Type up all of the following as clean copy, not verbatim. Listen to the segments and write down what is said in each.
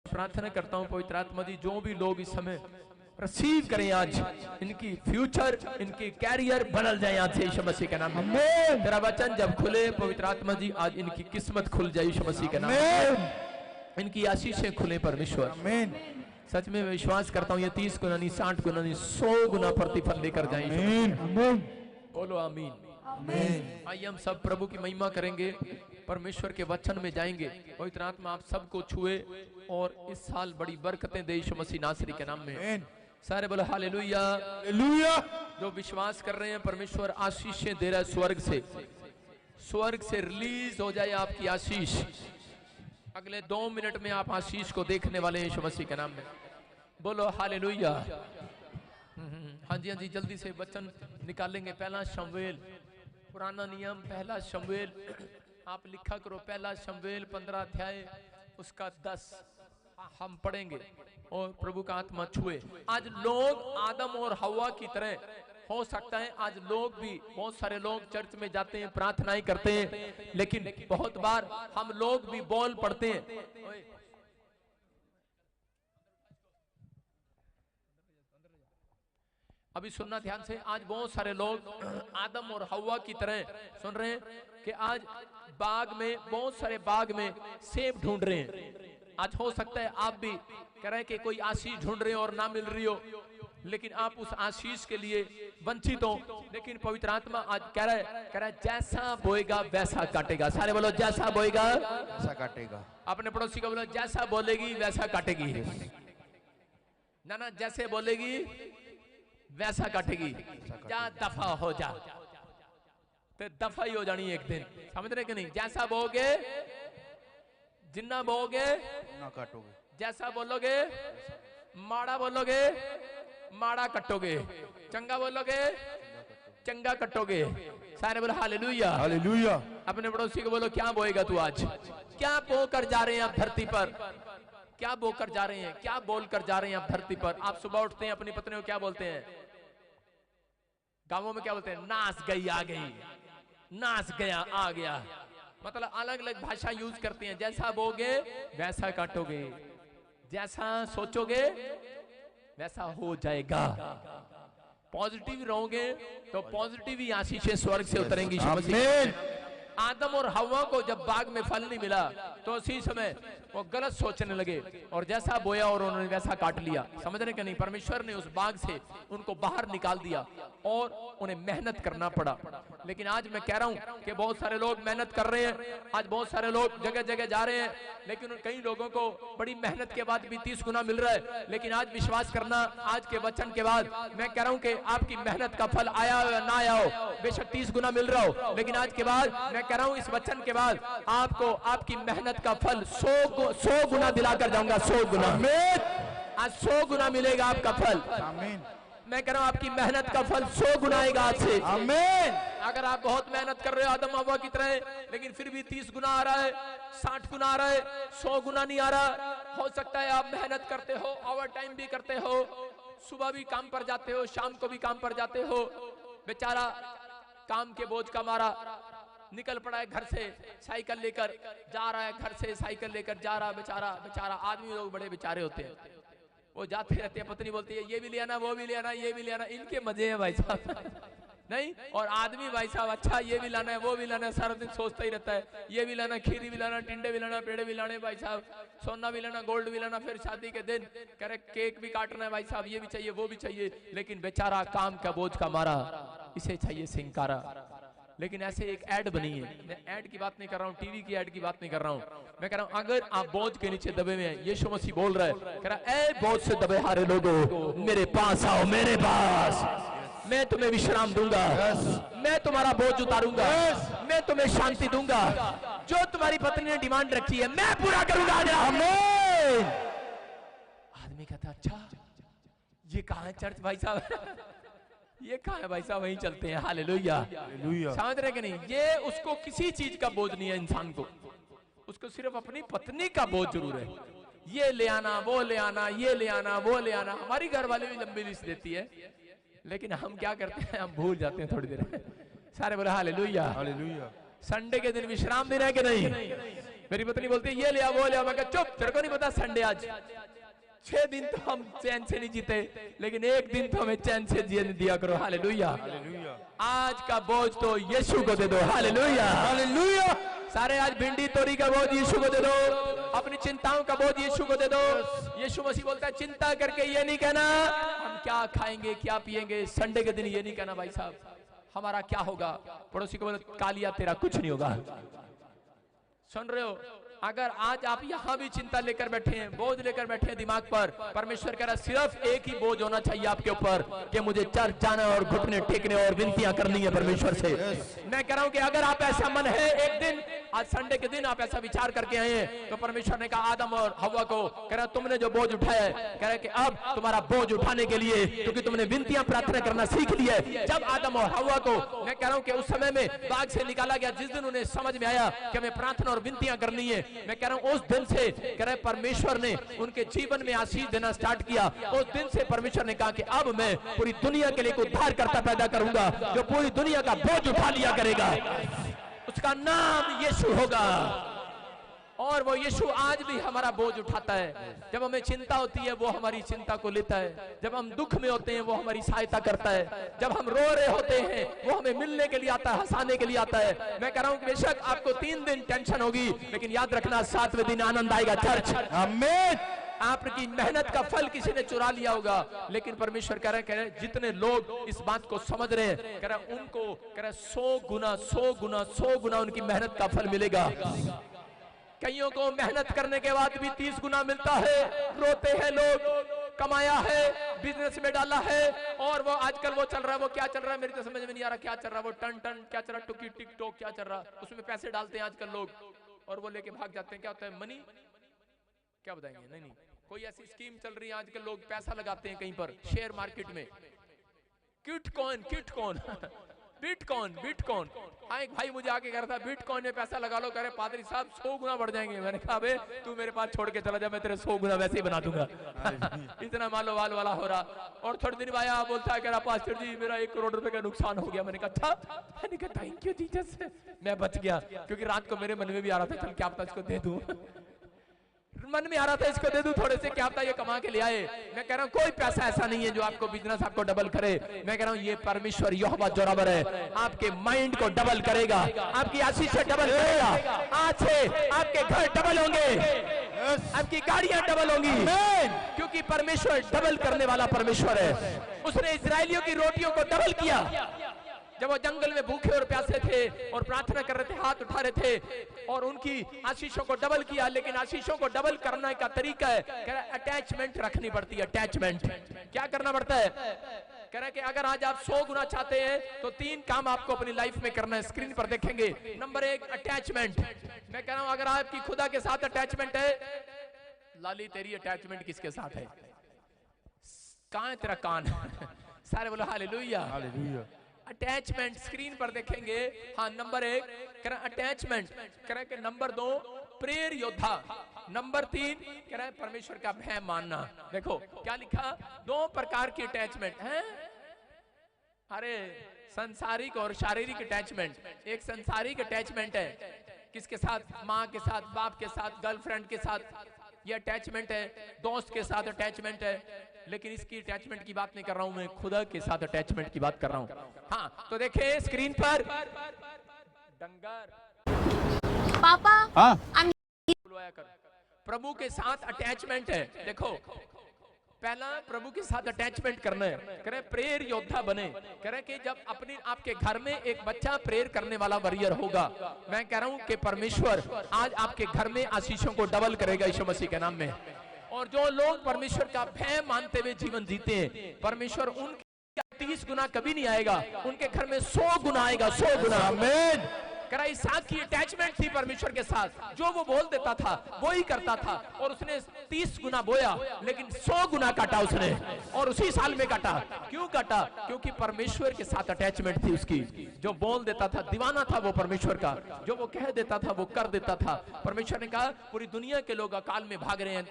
प्रार्थना करता हूँ पवित्र आत्मा जी, जो भी लोग इस समय रिसीव करें आज, इनकी फ्यूचर, इनकी कैरियर बदल जाए आज से यीशु मसीह के नाम में। तेरा वचन जब खुले पवित्र आत्मा जी, आज इनकी किस्मत खुल जाए यीशु मसीह के नाम में, इनकी आशीषें खुले परमेश्वर। सच में मैं विश्वास करता हूँ ये 30 गुना नहीं, 60 गुना नहीं, 100 गुना प्रतिफल लेकर जाएं। बोलो आमीन। आइए हम सब प्रभु की महिमा करेंगे, परमेश्वर के वचन में जाएंगे। पवित्र आत्मा आप सबको छुए और इस साल बड़ी बरकतें दे यीशु मसीह नासरी के नाम में। सारे बोलो हालेलुया। जो विश्वास कर रहे हैं परमेश्वर आशीषें दे रहा है स्वर्ग से रिलीज हो जाए आपकी आशीष। अगले 2 मिनट में आप आशीष को देखने वाले यीशु मसीह के नाम में। बोलो हालेलुया। हाँ जी हाँ जी, जल्दी से वचन निकालेंगे। पहला शमूएल, पुराना नियम, पहला शमूएल आप लिखा करो, पहला शमूएल 15 अध्याय उसका 10 हम पढ़ेंगे और प्रभु का आत्मा छुए। आज लोग आदम और हवा की तरह हो सकता है, आज लोग भी, बहुत सारे लोग चर्च में जाते हैं, प्रार्थनाएं करते हैं, लेकिन बहुत बार हम लोग भी बोल पड़ते हैं। अभी सुनना ध्यान से, आज बहुत सारे लोग आदम और हवा की तरह सुन रहे हैं कि आज बाग में, बहुत सारे बाग में सेब ढूंढ रहे हैं। आज हो सकता है आप भी कह रहे हैं कि कोई आशीष ढूंढ रहे हो और ना मिल रही हो, लेकिन आप उस आशीष के लिए वंचित हो। लेकिन पवित्र आत्मा आज कह रहा है जैसा बोएगा वैसा काटेगा। सारे बोलो जैसा बोएगा वैसा काटेगा। अपने पड़ोसी को बोलो जैसा बोलेगी वैसा काटेगी। ना जैसे बोलेगी वैसा काटेगी। जा दफा हो जा, तो दफा ही हो जानी एक दिन, समझ रहे कि नहीं। जैसा बोगे जिन्ना बोगे ना काटोगे, जैसा बोलोगे माड़ा बोलोगे माड़ा कटोगे, चंगा बोलोगे चंगा कटोगे। सारे बोलो हालेलुया हालेलुया। अपने पड़ोसी को बोलो क्या बोएगा तू आज, क्या बो कर जा रहे हैं आप धरती पर, क्या बो कर जा रहे हैं, क्या बोल कर जा रहे हैं आप धरती पर। आप सुबह उठते हैं, अपनी पत्नी को क्या बोलते हैं, गांवों में क्या बोलते हैं, नाच गई आ गई, नाच गया आ गया, मतलब अलग अलग भाषा यूज करते हैं। जैसा बोगे वैसा काटोगे, जैसा सोचोगे वैसा हो जाएगा। पॉजिटिव रहोगे तो पॉजिटिव ही आशीषें स्वर्ग से उतरेंगी। आदम और हवा को जब बाग में फल नहीं मिला तो उसी समय वो गलत सोचने लगे और जैसा बोया और उन्होंने वैसा काट लिया। समझ रहे कि नहीं। परमेश्वर ने उस बाग से उनको बाहर निकाल दिया और उन्हें मेहनत करना पड़ा। लेकिन आज मैं कह रहा हूं कि बहुत सारे लोग मेहनत कर रहे हैं, आज बहुत सारे लोग जगह जगह जा रहे हैं, लेकिन कई लोगों को बड़ी मेहनत के बाद भी 30 गुना मिल रहा है। लेकिन आज विश्वास करना, आज के वचन के बाद मैं कह रहा हूं कि आपकी मेहनत का फल आया हो या ना आया हो, बेशक 30 गुना मिल रहा हो, लेकिन आज के बाद मैं कह रहा हूं इस वचन के बाद आपको आपकी मेहनत का फल 100 गुना दिलाकर जाऊंगा। 100 गुना, आज 100 गुना मिलेगा आपका फल। आमीन। मैं कह रहा हूं आपकी मेहनत का फल 100 गुना आएगा आज से। आमीन। अगर आप बहुत मेहनत कर रहे हो आदम हवा की तरह, लेकिन फिर भी 30 गुना आ रहा है, 60 गुना आ रहा है, 100 गुना नहीं आ रहा, हो सकता है आप मेहनत करते हो, ओवर टाइम भी करते हो, सुबह भी काम पर जाते हो, शाम को भी काम पर जाते हो, बेचारा काम के बोझ का मारा निकल पड़ा है घर से, साइकिल लेकर जा रहा है, घर से साइकिल लेकर जा रहा, बेचारा बेचारा। आदमी लोग बड़े बेचारे होते हैं, वो जाते रहते हैं, पत्नी बोलती है ये भी ले आना, वो भी ले आना, ये भी ले आना, इनके मजे हैं भाई साहब नहीं। और आदमी भाई साहब अच्छा ये भी लाना है, वो भी लाना है, सारा दिन सोचता ही रहता है, ये भी लाना, खीरी भी लाना, टिंडे भी लाना, पेड़े भी लाने भाई साहब, सोना भी लाना, गोल्ड भी लाना, फिर शादी के दिन कह रहे केक भी काटना है भाई साहब, ये भी चाहिए वो भी चाहिए। लेकिन बेचारा काम का बोझ का मारा, इसे चाहिए सिंकारा। लेकिन ऐसे एक ऐड बनी है, मैं ऐड की बात नहीं कर रहा हूँ, टीवी की ऐड की बात नहीं कर रहा हूँ, मैं कह रहा हूँ अगर आप बोझ के नीचे दबे हुए हैं, यीशु मसीह बोल रहा है, कह रहा है ए बोझ से दबे हारे लोगों मेरे पास आओ, मेरे पास मैं तुम्हें विश्राम दूंगा, मैं तुम्हारा बोझ उतारूंगा, मैं तुम्हें शांति दूंगा, जो तुम्हारी पत्नी ने डिमांड रखी है मैं पूरा करूंगा। आदमी कहता अच्छा ये कहाँ है चर्च भाई साहब, ये कहाँ है भाई साहब, वहीं चलते हैं। Hallelujah hallelujah. समझ रहे कि नहीं। ये उसको किसी चीज का बोझ नहीं है इंसान को, उसको सिर्फ अपनी पत्नी का बोझ जरूर है, ये ले आना, वो ले आना, ये ले आना, वो ले आना। हमारी घर वाली भी लंबी लिस्ट देती है, लेकिन हम क्या करते हैं, हम भूल जाते हैं थोड़ी देर। सारे बोले हालेलुया हालेलुया। संडे के दिन विश्राम दिन है कि नहीं, मेरी पत्नी बोलती है ये लिया वो लिया, मैं कहा चुप, तेरे को नहीं पता संडे आज। 6 दिन तो हम चैन से नहीं जीते, लेकिन एक दिन तो हमें चैन से जीने दिया करो। हालेलुया। आज का बोझ तो यीशु को दे दो। Hallelujah hallelujah. सारे आज भिंडी तोरी का बोझ यीशु को दे दो, अपनी चिंताओं का बोझ यीशु को दे दो। यीशु मसीह बोलता है चिंता करके ये नहीं कहना हम क्या खाएंगे क्या पिएंगे, संडे के दिन ये नहीं कहना भाई साहब हमारा क्या होगा। पड़ोसी को बोले कालिया तेरा कुछ नहीं होगा। सुन रहे हो, अगर आज आप यहां भी चिंता लेकर बैठे हैं, बोझ लेकर बैठे हैं दिमाग पर, परमेश्वर कह रहा सिर्फ एक ही बोझ होना चाहिए आपके ऊपर कि मुझे चर्च जाना और घुटने टेकने और विनतियां करनी है परमेश्वर से। मैं कह रहा हूं कि अगर आप ऐसा मन है, एक दिन आज संडे के दिन आप ऐसा विचार करके आए हैं, तो परमेश्वर ने कहा आदम और हव्वा को, कह रहा तुमने जो बोझ उठाया है, कह रहा कि अब तुम्हारा बोझ उठाने के लिए, क्योंकि तुमने विनतियां प्रार्थना करना सीख लिया है। जब आदम और हव्वा को, मैं कह रहा हूं कि उस समय में बाग से निकाला गया, जिस दिन उन्हें समझ में आया कि हमें प्रार्थना और विनतियां करनी है, मैं कह रहा हूं उस दिन से कह रहे परमेश्वर ने उनके जीवन में आशीष देना स्टार्ट किया। उस दिन से परमेश्वर ने कहा कि अब मैं पूरी दुनिया के लिए एक उद्धारकर्ता पैदा करूंगा जो पूरी दुनिया का बोझ उठा लिया करेगा, उसका नाम यीशु होगा। और वो यीशु आज भी हमारा बोझ उठाता है। जब हमें चिंता होती है वो हमारी चिंता को लेता है, जब हम दुख में होते हैं वो हमारी सहायता करता है, जब हम रो रहे होते हैं वो हमें मिलने के लिए आता है, हंसाने के लिए आता है। मैं कह रहा हूं कि बेशक आपको 3 दिन टेंशन होगी, लेकिन याद रखना 7वें दिन आनंद आएगा। चर्च आमीन। आपकी मेहनत का फल किसी ने चुरा लिया होगा, लेकिन परमेश्वर कह रहे हैं जितने लोग इस बात को समझ रहे हैं, कह रहे उनको कह रहे 100 गुना उनकी मेहनत का फल मिलेगा। कईयों को मेहनत करने के बाद भी 30 गुना मिलता है। रोते हैं लोग, कमाया है, बिजनेस में डाला है, और वो आजकल वो चल रहा है, वो क्या चल रहा है मेरी तो समझ में नहीं आ रहा क्या चल रहा है, वो टन क्या चल रहा है, टुकी टिकटॉक क्या चल रहा है, उसमें पैसे डालते हैं आजकल लोग और वो लेके भाग जाते हैं। क्या होता है मनी, क्या बताएंगे, नहीं कोई ऐसी स्कीम चल रही है आजकल, लोग पैसा लगाते हैं कहीं पर शेयर मार्केट में, किटकॉइन बिटकॉइन। हाँ एक भाई मुझे आके कह रहा था बिटकॉइन में पैसा लगा लो, कह रहे पादरी साहब 100 गुना बढ़ जाएंगे। मैंने कहा बे तू मेरे पास छोड़ के चला जा, मैं तेरे 100 गुना वैसे ही बना दूंगा। इतना मालो वाल वाला हो रहा। और थोड़े दिन आया बोलता है, कह रहा पास्टर जी मेरा 1 करोड़ रुपए का नुकसान हो गया। मैंने कहा अच्छा, मैंने कहा थैंक यू जीसस, मैं बच गया। क्योंकि रात को मेरे मन में भी आ रहा था चल क्या पता इसको दे दूं, मन में आ रहा था इसको दे दूं थोड़े से, क्या पता ये कमा के ले आए। मैं कह रहा हूँ कोई पैसा ऐसा नहीं है जो आपको बिजनेस आपको डबल करे। मैं कह रहा हूँ ये परमेश्वर यहोवा जोरावर है, आपके माइंड को डबल करेगा, आपकी आशीष से डबल करेगा। आज से आपके घर डबल होंगे, आपकी गाड़ियां डबल होंगी, क्योंकि परमेश्वर डबल करने वाला परमेश्वर है। उसने इस्राएलियों की रोटियों को डबल किया। जब वो जंगल में भूखे और प्यासे थे और प्रार्थना कर रहे थे, हाथ उठा रहे थे, और उनकी आशीषों को डबल किया। लेकिन आशीषों को डबल करने का तरीका है, कह रहा अटैचमेंट रखनी पड़ती है। अटैचमेंट क्या करना पड़ता है, कह रहा है कि अगर आज आप 100 गुना चाहते हैं तो 3 काम आपको अपनी लाइफ में करना है। स्क्रीन पर देखेंगे। Number 1 attachment. मैं कह रहा हूं अगर आपकी खुदा के साथ अटैचमेंट है, लाली तेरी अटैचमेंट किसके साथ है, कहां है तेरा कान? सारे बोलो हालेलुया हालेलुया। अटैचमेंट स्क्रीन पर देखेंगे। हाँ नंबर 1 कह रहा अटैचमेंट, कह रहा है कि नंबर 2 प्रेयर योद्धा, नंबर 3 कह रहा है परमेश्वर का भय मानना। देखो क्या लिखा, 2 प्रकार की अटैचमेंट है। अरे संसारिक और शारीरिक अटैचमेंट। एक संसारिक अटैचमेंट है, किसके साथ, माँ के साथ, बाप के साथ, गर्लफ्रेंड के साथ, ये अटैचमेंट है। दोस्त के साथ अटैचमेंट है। लेकिन इसकी अटैचमेंट की बात नहीं कर रहा हूं मैं, खुदा के साथ अटैचमेंट की बात कर रहा हूं। हाँ तो देखें स्क्रीन पर डंगर पापा बुलवाया कर, प्रभु के साथ अटैचमेंट है। देखो पहला प्रभु के साथ अटैचमेंट करना है, कह रहे प्रेयर योद्धा बने। कह रहे कि जब अपने आपके घर में एक बच्चा प्रेयर करने वाला वॉरियर होगा, मैं कह रहा हूं कि परमेश्वर आज आपके घर में आशीषों को डबल करेगा यीशु मसीह के नाम में। और जो लोग परमेश्वर का भय मानते हुए जीवन जीते हैं, परमेश्वर उनके 30 गुना कभी नहीं आएगा, उनके घर में 100 गुना आएगा, 100 गुना। आमीन। करा इसहाक की अटैचमेंट थी परमेश्वर के साथ, जो वो बोल देता था वो ही करता था, और उसने 30 गुना बोया लेकिन 100 गुना काटा उसने, और उसी साल में काटा। क्यों काटा? क्योंकि परमेश्वर के साथ अटैचमेंट थी उसकी। जो बोल देता था, दीवाना था वो परमेश्वर का, जो वो कह देता था वो कर देता था। परमेश्वर ने कहा पूरी दुनिया के लोग अकाल में भाग रहे हैं,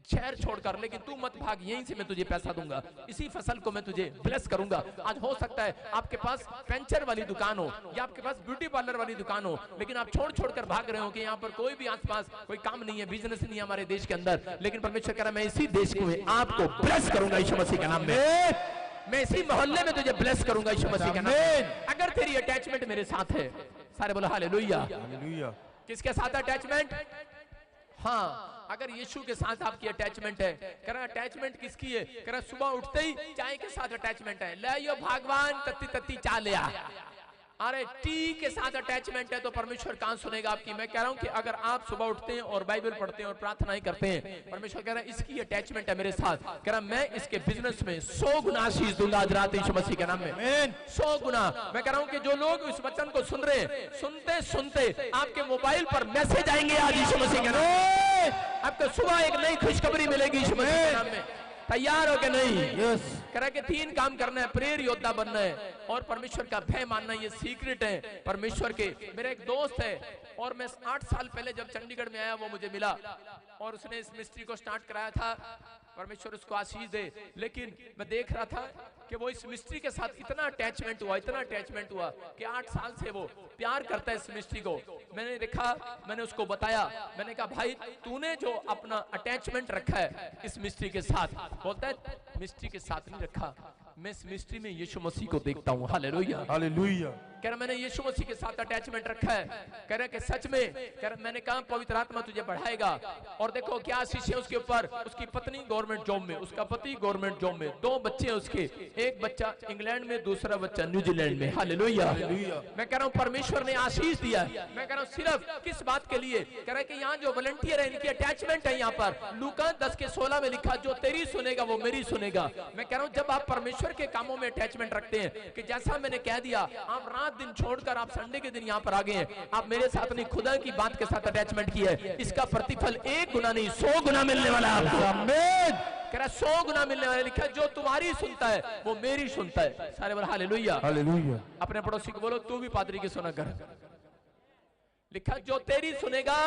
शहर छोड़कर, लेकिन तू मत भाग, यहीं से मैं तुझे पैसा दूंगा, इसी फसल को मैं तुझे ब्लेस करूंगा। आज हो सकता है आपके पास पेंचर वाली दुकान हो या आपके पास ब्यूटी पार्लर वाली दुकान हो, लेकिन आप छोड़ छोड़ कर भाग रहे हो कि यहाँ पर कोई भी आसपास कोई काम नहीं है, बिजनेस नहीं है हमारे देश के अंदर। लेकिन परमेश्वर कह रहा है मैं इसी देश को आपको ब्लेस करूंगा यीशु मसीह के नाम में, मैं इसी मोहल्ले में तुझे ब्लेस करूंगा यीशु मसीह के नाम में, अगर तेरी अटैचमेंट मेरे साथ है। सारे बोलो हालेलुया। किसके साथ अटैचमेंट? हाँ, अगर यीशु के साथ आपकी अटैचमेंट है। कह रहा अटैचमेंट किसकी है? कह रहा सुबह उठते ही चाय के साथ अटैचमेंट है, ले यो भगवान तत्ती तत्ती चा लिया। अरे टी के साथ अटैचमेंट है तो परमेश्वर कहां सुनेगा आपकी? मैं कह रहा हूं कि अगर आप सुबह उठते हैं और बाइबल पढ़ते हैं और प्रार्थनाएं करते हैं, परमेश्वर कह रहा है इसकी अटैचमेंट है मेरे साथ। कह रहा मैं इसके बिजनेस में 100 गुना आशीष दूंगा आज रात यीशु मसीह के नाम में, 100 गुना। मैं कह रहा हूं कि जो लोग इस वचन को सुन रहे हैं, सुनते सुनते आपके मोबाइल पर मैसेज आएंगे आज यीशु मसीह के नाम में, आपको सुबह एक नई खुशखबरी मिलेगी यीशु मसीह के नाम में। तैयार हो के नहीं? यस। कह रहा कि 3 काम करना है, प्रेयर योद्धा बनना है और परमेश्वर का भय मानना, ये सीक्रेट है परमेश्वर के। मेरा एक दोस्त है और मैं 8 साल पहले जब चंडीगढ़ में आया वो मुझे मिला और उसने इस मिस्ट्री को स्टार्ट कराया था, परमेश्वर उसको आशीष दे। लेकिन मैं देख रहा था कि वो इस मिस्ट्री के साथ इतना अटैचमेंट हुआ कि 8 साल से वो प्यार करता है इस मिस्ट्री को। मैंने देखा, मैंने उसको बताया, मैंने कहा भाई तूने जो अपना अटैचमेंट रखा है इस मिस्ट्री के साथ, बोलता है मिस्ट्री के साथ नहीं रखा, मैं इस मिस्ट्री में यीशु मसीह को देखता हूँ। Hallelujah hallelujah. कह रहा मैंने यीशु मसीह के साथ अटैचमेंट रखा है। कह रहा कि सच में? कह रहा मैंने कहा पवित्र आत्मा तुझे बढ़ाएगा। और देखो क्या आशीष है उसके ऊपर, उसकी पत्नी गवर्नमेंट जॉब में, उसका पति गवर्नमेंट जॉब में, 2 बच्चे हैं उसके, एक बच्चा इंग्लैंड में, दूसरा बच्चा न्यूजीलैंड में। हालेलुया। मैं कह रहा हूँ परमेश्वर ने आशीष दिया है। मैं कह रहा हूँ सिर्फ किस बात के लिए? कह रहा है कि यहाँ जो वॉलंटियर है इनकी अटैचमेंट है। यहाँ पर लूका 10:16 में लिखा जो तेरी सुनेगा वो मेरी सुनेगा। मैं कह रहा हूँ जब आप परमेश्वर के कामों में अटैचमेंट रखते हैं कि जैसा मैंने कह दिया, आप रात दिन छोड़कर आप संडे के दिन यहाँ पर आ गए हैं, आप मेरे साथ नहीं खुदा की बात के साथ अटैचमेंट की है, इसका प्रतिफल 1 गुना नहीं 100 गुना मिलने वाला है आपको। आमीन। कह रहा 100 गुना मिलने वाला। लिखा जो तुम्हारी सुनता है वो मेरी सुनता है। सारे बोल हालेलुया हालेलुया। अपने पड़ोसी को बोलो तू भी पादरी की सुना कर। लिखा जो तेरी सुनेगा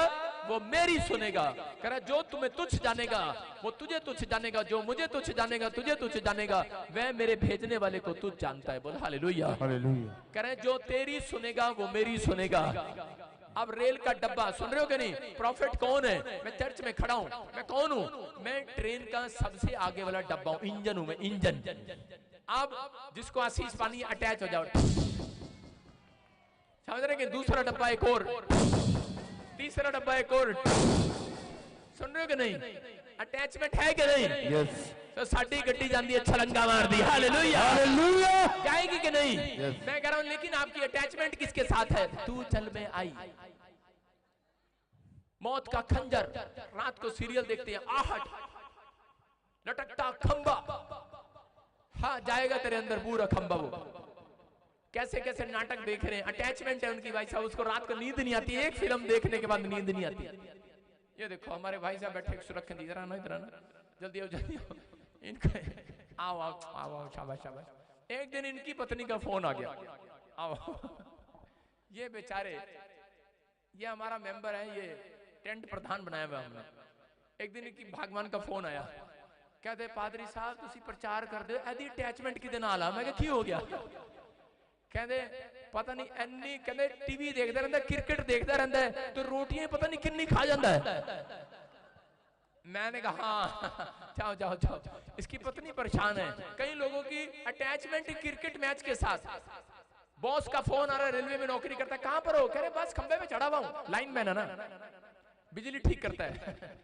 वो मेरी सुनेगा। कह रहा जो तुम्हें तुच्छ जानेगा वो तुझे तुच्छ जानेगा, जो मुझे तुच्छ जानेगा तुझे तुच्छ जानेगा, वह मेरे भेजने वाले को तुझ जानता है। बोल हालेलुया हालेलुया। कह रहे जो तेरी सुनेगा वो मेरी सुनेगा। अब रेल का डब्बा सुन रहे हो कि नहीं? प्रॉफिट कौन है? मैं चर्च में खड़ा हूं, मैं कौन हूं? मैं ट्रेन का सबसे आगे वाला डब्बा हूं, इंजन हूं मैं, इंजन। अब जिसको आशीष पानी अटैच हो जाओ, समझ रहे कि दूसरा डब्बा एक और, तीसरा डब्बा एक और, सुन रहे हो कि नहीं? अटैचमेंट है कि नहीं? यस। तो साडी गड्डी जाती है छलंगा मार दी। Hallelujah hallelujah. जाएगी कि नहीं? मैं कह रहा हूं लेकिन आपकी अटैचमेंट किसके साथ है? तू चल में आई। मौत का खंजर, रात को सीरियल देखते हैं, आहट, लटकता खंबा, हाँ जाएगा तेरे अंदर पूरा खंबा। वो कैसे कैसे नाटक देख रहे हैं, अटैचमेंट है उनकी। भाई साहब उसको रात को नींद नहीं आती, एक फिल्म देखने के बाद नींद नहीं आती। ये देखो हमारे भाई साहब बैठे सुरक्षित, इधर आना इधर आना, जल्दी आओ जल्दी आओ, इनको आओ आओ आओ आओ, शाबाश शाबाश। एक दिन इनकी पत्नी का फोन आ गया, आओ। ये बेचारे, ये हमारा मेंबर है, ये टेंट प्रधान बनाया हुआ हमने। एक दिन इनकी भगवान का फोन आया, कहते पादरी साहब तुसी प्रचार कर दो एदी अटैचमेंट किदे नाल आ। मैं कहा की हो गया? कहते पता नहीं एनी, कहते टीवी देखता रहता, क्रिकेट देखता रहता है तो रोटियां पता नहीं कितनी खा जाता है। मैंने कहा हाँ जाओ जाओ जाओ। इसकी पत्नी परेशान है। कई लोगों की अटैचमेंट क्रिकेट मैच के साथ। बॉस का फोन आ रहा है, रेलवे में नौकरी करता है, कहां पर हो? कह रहे बस खंबे पे चढ़ा हुआ हूं, लाइनमैन है ना, बिजली ठीक करता है।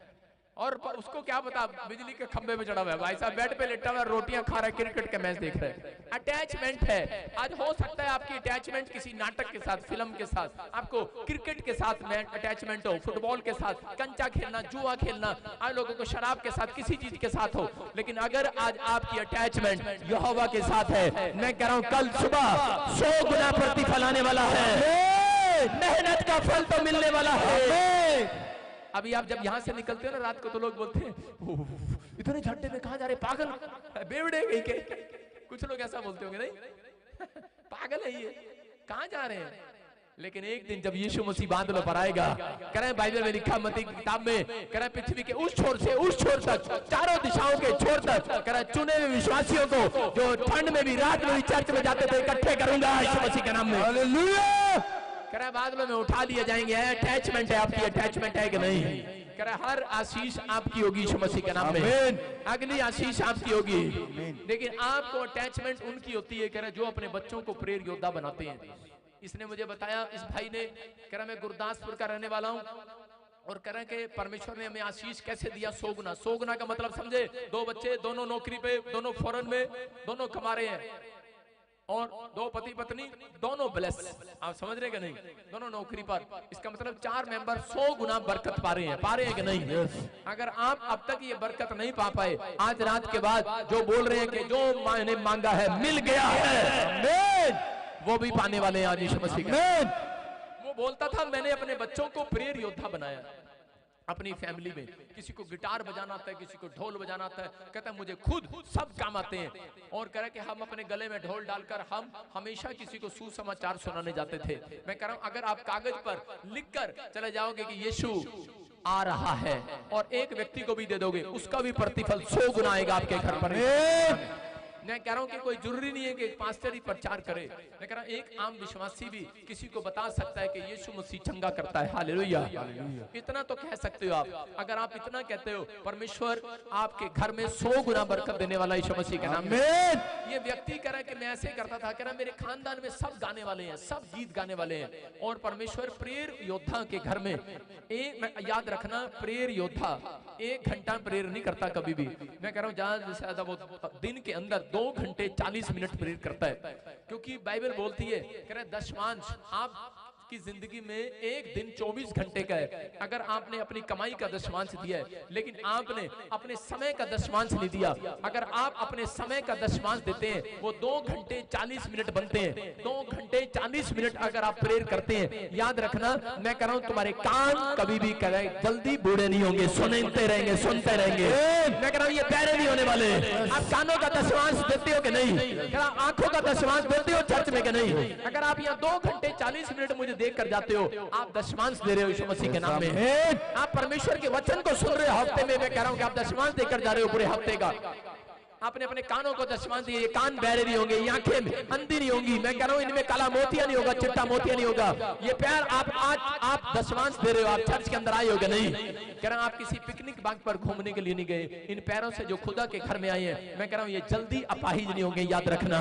और उसको क्या पता बिजली के खंबे पे चढ़ा हुआ है, भाई साहब बेड पे लेटा हुआ है, रोटियां खा रहा है, क्रिकेट का मैच देख रहा है। अटैचमेंट है। आज हो सकता है आपकी अटैचमेंट किसी नाटक के साथ, फिल्म के साथ, आपको क्रिकेट के साथ अटैचमेंट हो, फुटबॉल के साथ, कंचा खेलना, जुआ खेलना, आज लोगों को शराब के साथ, किसी चीज के साथ हो। लेकिन अगर आज आपकी अटैचमेंट यहोवा के साथ है, मैं कह रहा हूं कल सुबह 100 गुना प्रतिफल आने वाला है, मेहनत का फल तो मिलने वाला है। अभी आप जब यहाँ से निकलते हो ना रात को तो लोग बोलते हैं इतने झट्टे में कहाँ जा रहे, पागल बेवड़े गई के। कुछ लोग ऐसा बोलते होंगे नहीं? पागल है ये, कहाँ जा रहे हैं? लेकिन एक दिन जब यीशु मसीह बादलों पर आएगा, कह रहे बाइबल में लिखा मत्ती की किताब में, कह रहे पृथ्वी के उस छोर से उस छोर तक, चारों दिशाओं के छोर तक, कह रहे चुने हुए विश्वासियों को जो ठंड में भी रात में भी चर्च में जाते थे इकट्ठे करूंगा यीशु मसीह के नाम में। हालेलुया। कह रहे बादलों में उठा लिए जाएंगे। अटैचमेंट है आपकी, अटैचमेंट है कि नहीं? कह रहे हर आशीष आपकी होगी यीशु मसीह के नाम में, अगली आशीष आपकी होगी। लेकिन आपको अटैचमेंट उनकी होती है, कह रहे जो अपने बच्चों को प्रेरित योद्धा बनाते हैं। इसने मुझे बताया, इस भाई ने, कह रहा मैं गुरदासपुर का रहने वाला हूं, और कह रहे कि परमेश्वर ने हमें आशीष कैसे दिया, 100 गुना। 100 गुना का मतलब समझे, 2 बच्चे, दोनों नौकरी पे, दोनों फॉरेन में, दोनों कमा रहे हैं, और 2 पति पत्नी दोनों ब्लेस। आप समझ रहे कि नहीं? दोनों नौकरी पर। इसका मतलब 4 मेंबर 100 गुना बरकत पा रहे हैं कि नहीं? अगर आप अब तक ये बरकत नहीं पा पाए, आज रात के बाद जो बोल रहे हैं कि जो मैंने मांगा है मिल गया है, वो भी पाने वाले हैं आज यीशु मसीह के। वो बोलता था मैंने अपने बच्चों को प्रेरित योद्धा बनाया। अपनी फैमिली में किसी को गिटार बजाना आता है, किसी को ढोल बजाना आता है, कहता है मुझे खुद सब काम आते हैं। और कह रहा है कि हम अपने गले में ढोल डालकर हम हमेशा किसी को सुसमाचार सुनाने जाते थे। मैं कह रहा हूं अगर आप कागज पर लिखकर चले जाओगे कि यीशु आ रहा है, और एक व्यक्ति को भी दे दोगे, उसका भी प्रतिफल 100 गुना आएगा आपके घर पर। मैं कह रहा हूं कि कोई जरूरी नहीं है कि पास्टर ही प्रचार करे। मैं कह रहा हूं एक आम विश्वासी भी किसी को बता सकता है कि यीशु मसीह चंगा करता है। हालेलुया। इतना तो कह सकते हो आप। अगर आप इतना कहते हो, परमेश्वर आपके घर में 100 गुना बरकत देने वाला यीशु मसीह के नाम में। ये व्यक्ति कह रहा है कि मैं ऐसे करता था, कह रहा मेरे खानदान में सब गाने वाले हैं, सब गीत गाने वाले हैं, और परमेश्वर प्रेरित योद्धा के घर में एक, याद रखना, प्रेरित योद्धा 1 घंटा प्रेयर नहीं करता कभी भी। मैं कह रहा हूं ज्यादा से ज्यादा वो दिन के अंदर 2 घंटे 40 मिनट प्रेयर करता है, क्योंकि बाइबल बोलती है, कह रहे दशमांश आप की जिंदगी में एक दिन 24 घंटे का है। अगर आपने अपनी कमाई का दशमांश दिया है, लेकिन आपने अपने समय का दशमांश नहीं दिया, अगर आप अपने समय का दशमांश देते हैं, वो 2 घंटे 40 मिनट बनते हैं। 2 घंटे 40 मिनट अगर आप प्रेयर करते हैं, याद रखना, मैं कह रहा हूं तुम्हारे कान कभी भी जल्दी बूढ़े नहीं होंगे, सुनते रहेंगे, सुनते रहेंगे। मैं कह रहा हूं ये पैरे नहीं होने वाले। आप कानों का दशमांश देते हो कि नहीं? कह रहा आंखों का दशमांश देते हो चर्च में कि नहीं? अगर आप यहाँ 2 घंटे 40 मिनट मुझे देख कर जाते हो, आप दशमांश दे रहे हो यीशु मसीह के नाम में। आप परमेश्वर के वचन को सुन रहे हो हफ्ते में। मैं कह रहा हूं कि आप दशमांश देकर जा रहे हो पूरे हफ्ते का। आपने अपने कानों को दशमांश दिए, ये कान बहरे नहीं होंगे, ये आंखें अंधी नहीं होंगी। मैं कह रहा हूं इनमें काला मोतिया नहीं होगा, चिट्टा मोतिया नहीं होगा। ये पैर आप दशमांश दे रहे हो। आप चर्च के अंदर आए हो कि नहीं? कह रहा हूं आप किसी पिकनिक बाग पर घूमने के लिए नहीं गए। इन पैरों से जो खुदा के घर में आए हैं, मैं कह रहा हूं ये जल्दी अपाहिज नहीं होंगे, याद रखना।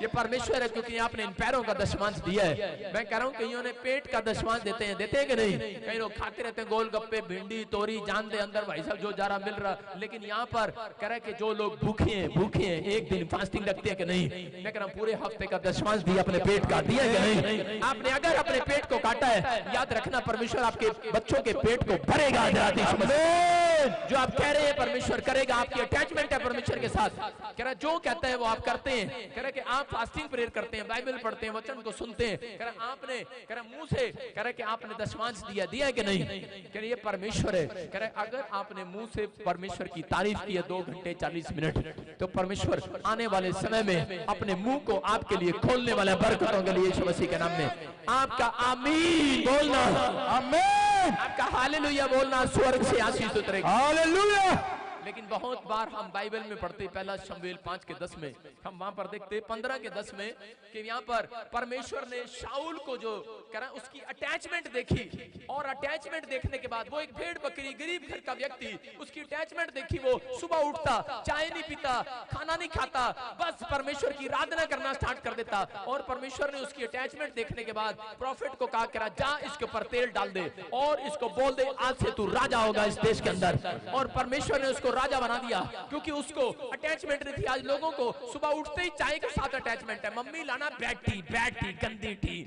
ये परमेश्वर है, क्योंकि आपने इन पैरों का दशमांश दिया है। मैं कह रहा हूं कईयों ने पेट का दशमांश देते हैं कि नहीं? कई लोग खाते रहते हैं गोलगप्पे, भिंडी, तोरी, जान दे अंदर भाई साहब जो जारा मिल रहा। लेकिन यहाँ पर कह रहा है कि जो लोग भूखे हैं, एक दिन फास्टिंग रखते हैं कि नहीं? मैं कह रहा हूं पूरे हफ्ते का दशमांश दिया, अपने पेट का दिया कि नहीं? आपने अगर अपने पेट को काटा है, याद रखना परमेश्वर आपके बच्चों के पेट को भरेगा। जो आप कह रहे हैं परमेश्वर करेगा। आपकी अटैचमेंट है परमेश्वर के साथ। कह रहा जो कहता है वो आप करते हैं। कह रहा कि आप फास्टिंग प्रेयर करते हैं, बाइबल पढ़ते हैं, वचन को सुनते हैं। कह रहा आपने, कह रहा मुंह से, कह रहा कि आपने दशमांश दिया है कि नहीं? कह रहा ये परमेश्वर है। कह रहा अगर आपने मुंह से परमेश्वर की तारीफ की है 2 घंटे 40 मिनट, तो परमेश्वर आने वाले समय में अपने मुंह को आपके लिए खोलने वाले बरकतों के लिए यीशु मसीह के नाम में आपका आमीन बोलना, आमीन, आपका हालेलुया बोलना, स्वर्ग से आशीष उतरेगा। हालेलुया। लेकिन बहुत बार हम बाइबल में पढ़ते, पहला शमूएल 5 के 10 में हम वहां पर देखते 15 के 10 में कि यहाँ पर परमेश्वर ने शाऊल को जो करा उसकी अटैचमेंट देखी, और अटैचमेंट देखने के बाद वो एक भेड़ बकरी गरीब घर का व्यक्ति, उसकी अटैचमेंट देखी। वो सुबह उठता, चाय नहीं पीता, खाना नहीं खाता, बस परमेश्वर की आराधना करना स्टार्ट कर देता। और परमेश्वर ने उसकी अटैचमेंट देखने के बाद प्रॉफिट को कहा, करा जा इसके ऊपर तेल डाल दे और इसको बोल दे आज से तू राजा होगा इस देश के अंदर। और परमेश्वर ने उसको राजा बना दिया, क्योंकि उसको अटैचमेंट नहीं थी। आज लोगों को सुबह उठते ही चाय के साथ अटैचमेंट है। मम्मी लाना बैड टी गंदी टी,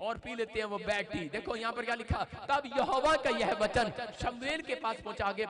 और पी लेते हैं वो बैड टी। देखो यहाँ पर क्या लिखा, तब यहोवा का यह वचन शमूएल के पास पहुंचा। आगे,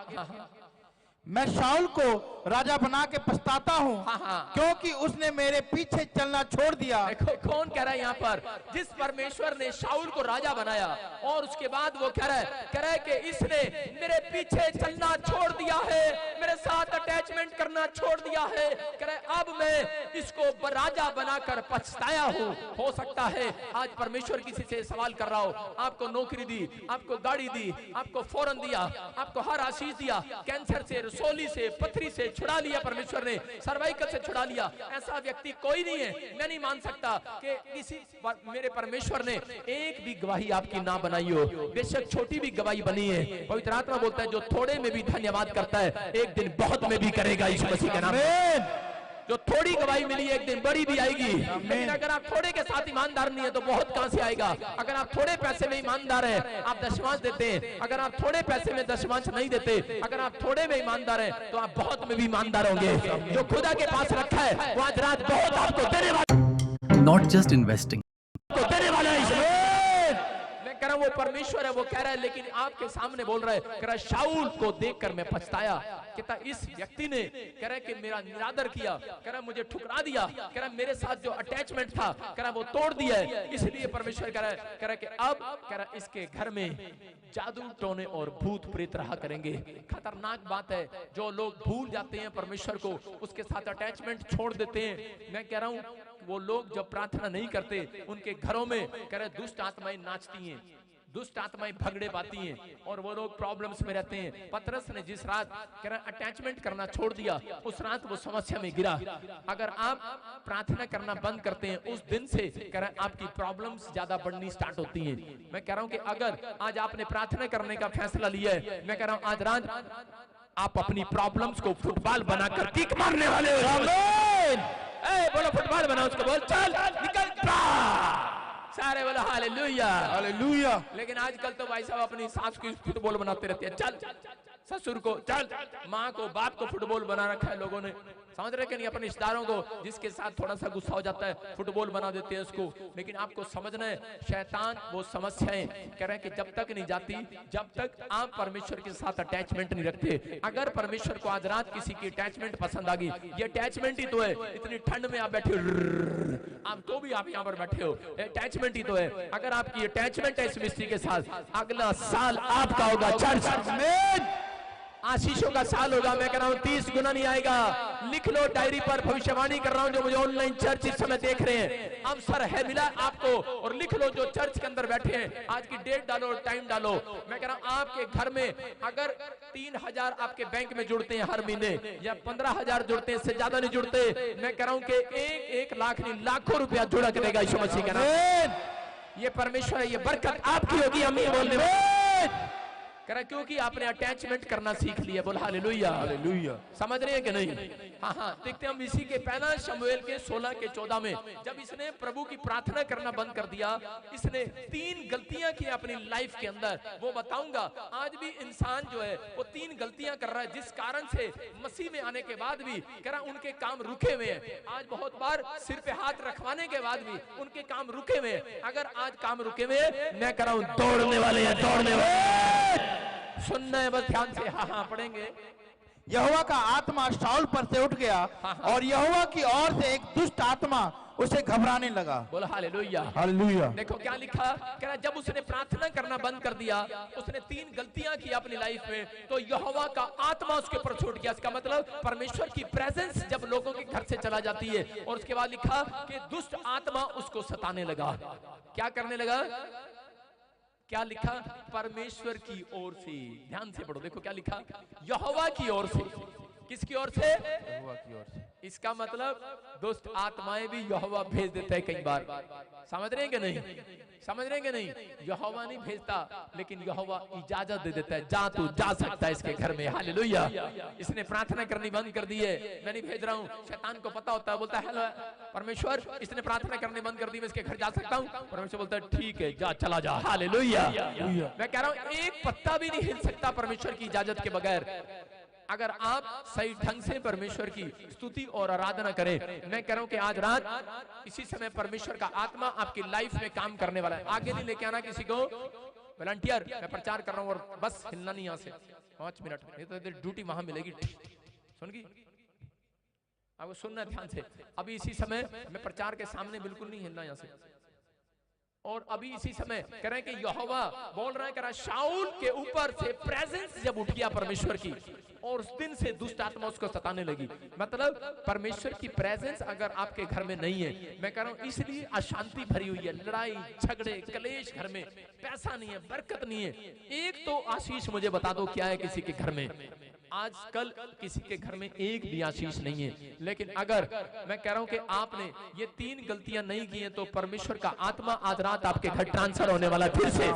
मैं शाऊल को राजा बना के पछताता हूँ, क्योंकि उसने मेरे पीछे चलना छोड़ दिया। देखो कौन कह रहा है यहाँ पर, जिस परमेश्वर ने शाऊल को राजा बनाया और उसके बाद वो कह रहा है कि इसने मेरे पीछे चलना छोड़ दिया है, मेरे साथ अटैचमेंट करना छोड़ दिया है, कह रहे अब मैं इसको राजा बनाकर पछताया हूं। हो सकता है आज परमेश्वर किसी से सवाल कर रहा हो, आपको नौकरी दी, आपको गाड़ी दी, आपको फौरन दिया, आपको हर आशीष दिया, कैंसर से, रसोली से, पथरी से छुड़ा लिया परमेश्वर ने, सर्वाइकल से छुड़ा लिया। ऐसा व्यक्ति कोई नहीं है। मैं नहीं मान सकता कि किसी मेरे परमेश्वर ने एक भी गवाही आपकी ना बनाई हो, बेशक छोटी भी गवाही बनी है। पवित्र आत्मा बोलता है जो थोड़े में भी धन्यवाद करता है एक दिन बहुत में भी करेगा यीशु मसीह के नाम में। जो थोड़ी गवाही मिली एक दिन बड़ी भी आएगी। लेकिन अगर आप थोड़े के साथ ईमानदार नहीं है तो बहुत कहां से आएगा। अगर आप थोड़े पैसे में ईमानदार है, आप दशमांश देते हैं, अगर आप थोड़े पैसे में दशमांश नहीं देते, अगर आप थोड़े में ईमानदार है तो आप बहुत में भी ईमानदार होंगे। जो खुदा के पास रखा है वो आज रात बहुत आपको देने वाला, not just investing. देने वाला है। मैं कह रहा हूं वो परमेश्वर है, वो कह रहा है, लेकिन आपके सामने बोल रहा है, कह रहा है शाऊल को देखकर मैं पछताया। कहता इस व्यक्ति ने कह रहा है कि मेरा निरादर किया, कह रहा है मुझे ठुकरा दिया, कह रहा है मेरे साथ जो अटैचमेंट था कह रहा है वो तोड़ दिया है। इसलिए परमेश्वर कह रहा है कि अब कह रहा है इसके घर में जादू टोने और भूत प्रेत रहा करेंगे। खतरनाक बात है जो लोग भूल जाते हैं परमेश्वर को, उसके साथ अटैचमेंट छोड़ देते हैं। मैं कह रहा हूं वो लोग जब प्रार्थना नहीं करते उनके घरों में कह रहे दुष्ट आत्माएं नाचती हैं, दुष्ट आत्माएं भगड़े पाती हैं और वो लोग प्रॉब्लम्स में रहते हैं। पतरस ने जिस रात कह रहा अटैचमेंट करना छोड़ दिया उस रात वो समस्या में गिरा। अगर आप प्रार्थना करना बंद करते हैं उस दिन से कह रहा आपकी प्रॉब्लम्स ज्यादा बढ़नी स्टार्ट होती हैं। मैं कह रहा हूं कि अगर आज आपने प्रार्थना करने का फैसला लिया है, मैं कह रहा हूं आज रात आप अपनी प्रॉब्लम्स को फुटबॉल बनाकर किक मारने वाले हो। बोलो फुटबॉल बनाओ उसको, बोल चल निकल, सारे बोलो हालेलुया हालेलुया। लेकिन आजकल तो भाई साहब अपनी सास को फुटबॉल बनाते रहते हैं। चल ससुर को, चल माँ को, बाप को फुटबॉल बना रखा है लोगों ने। समझ रहे कि नहीं? अपने रिश्तेदारों को जिसके साथ थोड़ा सा गुस्सा हो जाता है फुटबॉल बना देते हैं उसको। लेकिन आपको समझना है शैतान वो समस्याएं कह रहे हैं कि जब तक नहीं जाती जब तक आप परमेश्वर के साथ अटैचमेंट नहीं रखते। अगर परमेश्वर को आज रात किसी की अटैचमेंट पसंद आ गई, ये अटैचमेंट ही तो है। इतनी ठंड में आप बैठे हो, आप तो भी आप यहाँ पर बैठे हो, अटैचमेंट ही तो है। अगर आपकी अटैचमेंट है इस मिस्ट्री के साथ, अगला साल आपका होगा चर्च में आशीषों का साल होगा। मैं कह रहा हूं 30 गुना नहीं आएगा। लिख लो डायरी पर, भविष्यवाणी कर रहा हूं जो मुझे ऑनलाइन चर्च इस समय देख रहे हैं, अवसर है मिला आपको, और लिख लो जो चर्च के अंदर बैठे हैं, आज की डेट डालो, टाइम डालो। मैं कह रहा हूं आपके घर में अगर 3000 आपके बैंक में जुड़ते हैं हर महीने या 15,000 जुड़ते हैं, इससे ज्यादा नहीं जुड़ते, मैं कह रहा हूं कि 1 लाख नहीं लाखों रुपया जुड़ा करेगा यीशु मसीह का नाम। ये परमेश्वर है, ये बरकत आपकी होगी। हम ये बोलने में करा क्योंकि आपने अटैचमेंट करना सीख लिया। बोल हालेलुया हालेलुया। समझ रहे हैं कि नहीं? हाँ हाँ, देखते हम इसी के पहला शमूएल के 16 के 14 में जब इसने प्रभु की प्रार्थना करना बंद कर दिया, इसने 3 गलतियां की अपनी लाइफ के अंदर, वो बताऊंगा। आज भी इंसान जो है वो 3 गलतियां कर रहा है जिस कारण से मसीह में आने के बाद भी करा उनके काम रुके हुए हैं। आज बहुत बार सिर पे हाथ रखवाने के बाद भी उनके काम रुके हुए हैं। अगर आज काम रुके हुए हैं, मैं कह रहा हूं दौड़ने वाले हैं, दौड़ने वाले। सुनना है बस ध्यान से। हाँ हाँ पढ़ेंगे। यहोवा का आत्मा शाऊल पर से उठ गया और यहोवा की ओर से एक दुष्ट आत्मा उसे घबराने लगा। बोला हालेलुया हालेलुया। देखो क्या लिखा, कह रहा जब उसने प्रार्थना करना बंद कर दिया, उसने 3 गलतियां की अपनी लाइफ में, तो यहोवा का आत्मा उसके ऊपर छूट गया। इसका मतलब परमेश्वर की प्रेजेंस जब लोगों के घर से चला जाती है। और उसके बाद लिखा कि दुष्ट आत्मा उसको सताने लगा। क्या करने लगा? क्या लिखा? परमेश्वर की ओर से। ध्यान से पढ़ो, देखो क्या लिखा, यहोवा की ओर से। किसकी ओर से? यहोवा की ओर से। इसका मतलब दुष्ट आत्माएं भी यहोवा भेज देता है कई बार। समझ रहे हैं कि नहीं? समझ रहे हैं कि नहीं? यहोवा नहीं भेजता, लेकिन यहोवा इजाजत दे देता है, जा तू जा सकता है इसके घर में। हालेलुया। इसने प्रार्थना करनी बंद कर दी है, मैं नहीं भेज रहा हूँ। शैतान को पता होता है, बोलता है हेलो परमेश्वर, इसने प्रार्थना करनी बंद कर दी, मैं इसके घर जा सकता हूँ? परमेश्वर बोलता है ठीक है, जा, चला जा। हालेलुया। मैं कह रहा हूँ एक पत्ता भी नहीं हिल सकता परमेश्वर की इजाजत के बगैर। अगर आप सही ढंग से परमेश्वर की स्तुति और आराधना करें, मैं कह रहा हूं कि आज रात इसी समय परमेश्वर का आत्मा आपकी लाइफ में काम करने वाला है। आगे नहीं लेके आना किसी को, वॉलंटियर, मैं प्रचार कर रहा हूं और बस हिलना नहीं यहाँ से 5 मिनट, नहीं तो ड्यूटी वहां मिलेगी। सुनगी? आपको सुनना ध्यान से। अभी इसी समय मैं प्रचार के सामने बिल्कुल नहीं हिलना यहाँ से। और अभी इसी समय कह रहे हैं कि यहोवा बोल रहा है, कह रहा शाऊल के ऊपर से प्रेजेंस जब उठ गया परमेश्वर की, और उस दिन से दुष्ट आत्मा उसको सताने लगी। मतलब परमेश्वर की प्रेजेंस अगर आपके घर में नहीं है, मैं कह रहा हूं इसलिए अशांति भरी हुई है, लड़ाई झगड़े कलेश घर में, पैसा नहीं है, बरकत नहीं है। एक तो आशीष मुझे बता दो क्या है किसी के घर में? आजकल किसी के घर में एक भी आशीष नहीं है। लेकिन अगर मैं कह रहा हूं कि आपने ये 3 गलतियां नहीं की हैं तो परमेश्वर का आत्मा आज रात आपके घर ट्रांसफर होने वाला फिर से,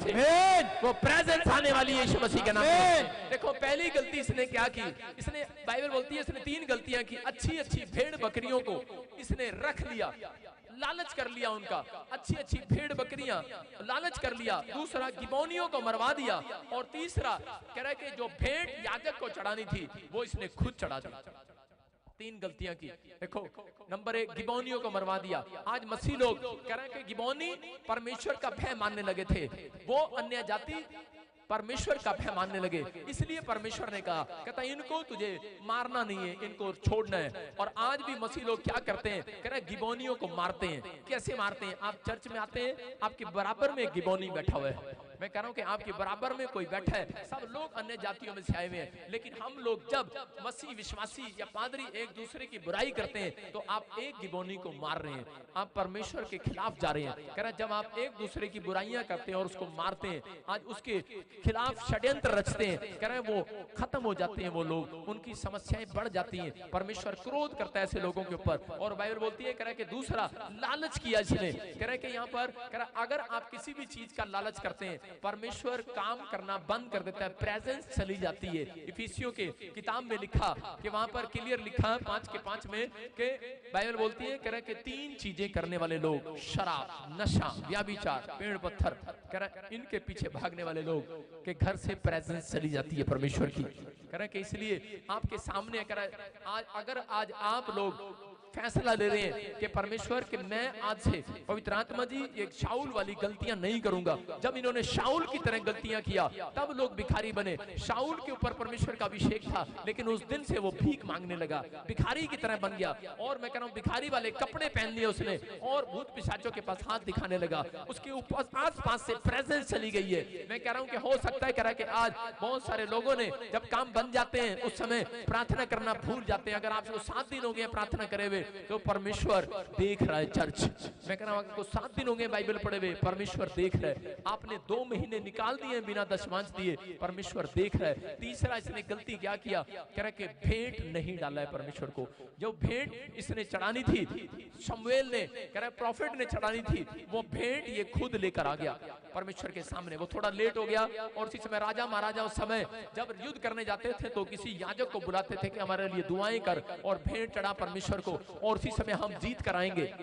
वो प्रेजेंस आने वाली है यीशु मसीह के नाम में। देखो पहली गलती इसने क्या की, इसने, बाइबल बोलती है इसने 3 गलतियां की। अच्छी अच्छी भेड़ बकरियों को इसने रख लिया, लालच कर लिया उनका, अच्छी अच्छी भेड़ बकरियां लालच कर लिया। दूसरा, गिबोनियों को मरवा दिया। और तीसरा कह रहा है कि जो भेड़ याजक को चढ़ानी थी वो इसने खुद चढ़ा दी। 3 गलतियां की। देखो नंबर 1, गिबोनियों को मरवा दिया। आज मसीह लोग कह रहे हैं कि गिबोनी परमेश्वर का भय मानने लगे थे, वो अन्य जाति परमेश्वर का भय मानने लगे। इसलिए परमेश्वर ने कहा, कहता इनको तुझे मारना नहीं है, इनको छोड़ना है। और आज भी मसीह लोग क्या करते हैं, कह रहे गिबोनियों को मारते हैं। कैसे मारते हैं? आप चर्च में आते हैं, आपके बराबर में एक गिबोनी बैठा हुआ है। मैं कह रहा हूं कि आपके बराबर में कोई बैठा है, सब लोग अन्य जातियों में से आए हुए हैं, लेकिन हम लोग जब मसीह विश्वासी या पादरी एक दूसरे की बुराई करते हैं तो आप एक गिबोनी को मार रहे हैं, आप परमेश्वर के खिलाफ जा रहे हैं। कह रहा जब आप एक दूसरे की बुराइयां करते हैं और उसको मारते हैं, आज उसके खिलाफ षड्यंत्र रचते हैं, कह रहे वो खत्म हो जाते हैं, वो लोग, उनकी समस्याएं बढ़ जाती हैं। परमेश्वर क्रोध करता है ऐसे लोगों के ऊपर। और बाइबल बोलती है, कह रहा कि दूसरा, लालच किया इसने। कह रहा कि यहाँ पर कह रहा अगर आप किसी भी चीज का लालच करते हैं, परमेश्वर काम करना बंद कर देता है, प्रेजेंस चली जाती है। इफिसियों के किताब में लिखा कि वहां पर क्लियर लिखा 5 के 5 में कि बाइबल बोलती है, कह रहा कि 3 चीजें करने वाले लोग, शराब, नशा, व्यभिचार, पेड़ पत्थर, कह रहा इनके पीछे भागने वाले लोग के घर से प्रेजेंस चली जाती है परमेश्वर की। कह रहा कि इसलिए आपके सामने कह रहा आज अगर आज आप लोग फैसला ले रहे हैं कि परमेश्वर के मैं आज से पवित्र आत्मा जी एक शाऊल वाली गलतियां नहीं करूंगा। जब इन्होंने शाऊल की तरह गलतियां किया तब लोग भिखारी बने। शाऊल के ऊपर परमेश्वर का अभिषेक था, लेकिन उस दिन से वो भीख मांगने लगा, भिखारी की तरह बन गया। और मैं कह रहा हूं भिखारी वाले कपड़े पहन लिए उसने और भूत पिशाचों के पास हाथ दिखाने लगा। उसके ऊपर आस पास से प्रेजेंस चली गई है। मैं कह रहा हूं कि हो सकता है, कह रहा है कि आज बहुत सारे लोगों ने जब काम बन जाते हैं उस समय प्रार्थना करना भूल जाते हैं। अगर आपको 7 दिन हो गए प्रार्थना करे हुए तो परमेश्वर देख रहा है। चर्च मैं कह रहा हूं आपको 7 दिन हो गए बाइबल पढ़े हुए, परमेश्वर देख रहा है। आपने 2 महीने निकाल दिए बिना दशमांश दिए, परमेश्वर देख रहा है। तीसरा, इसने गलती क्या किया, कह रहा कि भेंट नहीं डाला है परमेश्वर को। जो भेंट इसने चढ़ानी थी, शमूएल ने, कह रहा प्रॉफिट ने चढ़ानी थी, वो भेंट ये खुद लेकर आ गया परमेश्वर के सामने। वो थोड़ा लेट हो गया और उसी समय राजा महाराजा उस समय जब युद्ध करने जाते थे तो किसी याजक को बुलाते थे कि हमारे लिए दुआएं कर और भेंट चढ़ा परमेश्वर को, और उसी समय हम जीत कर आएंगे।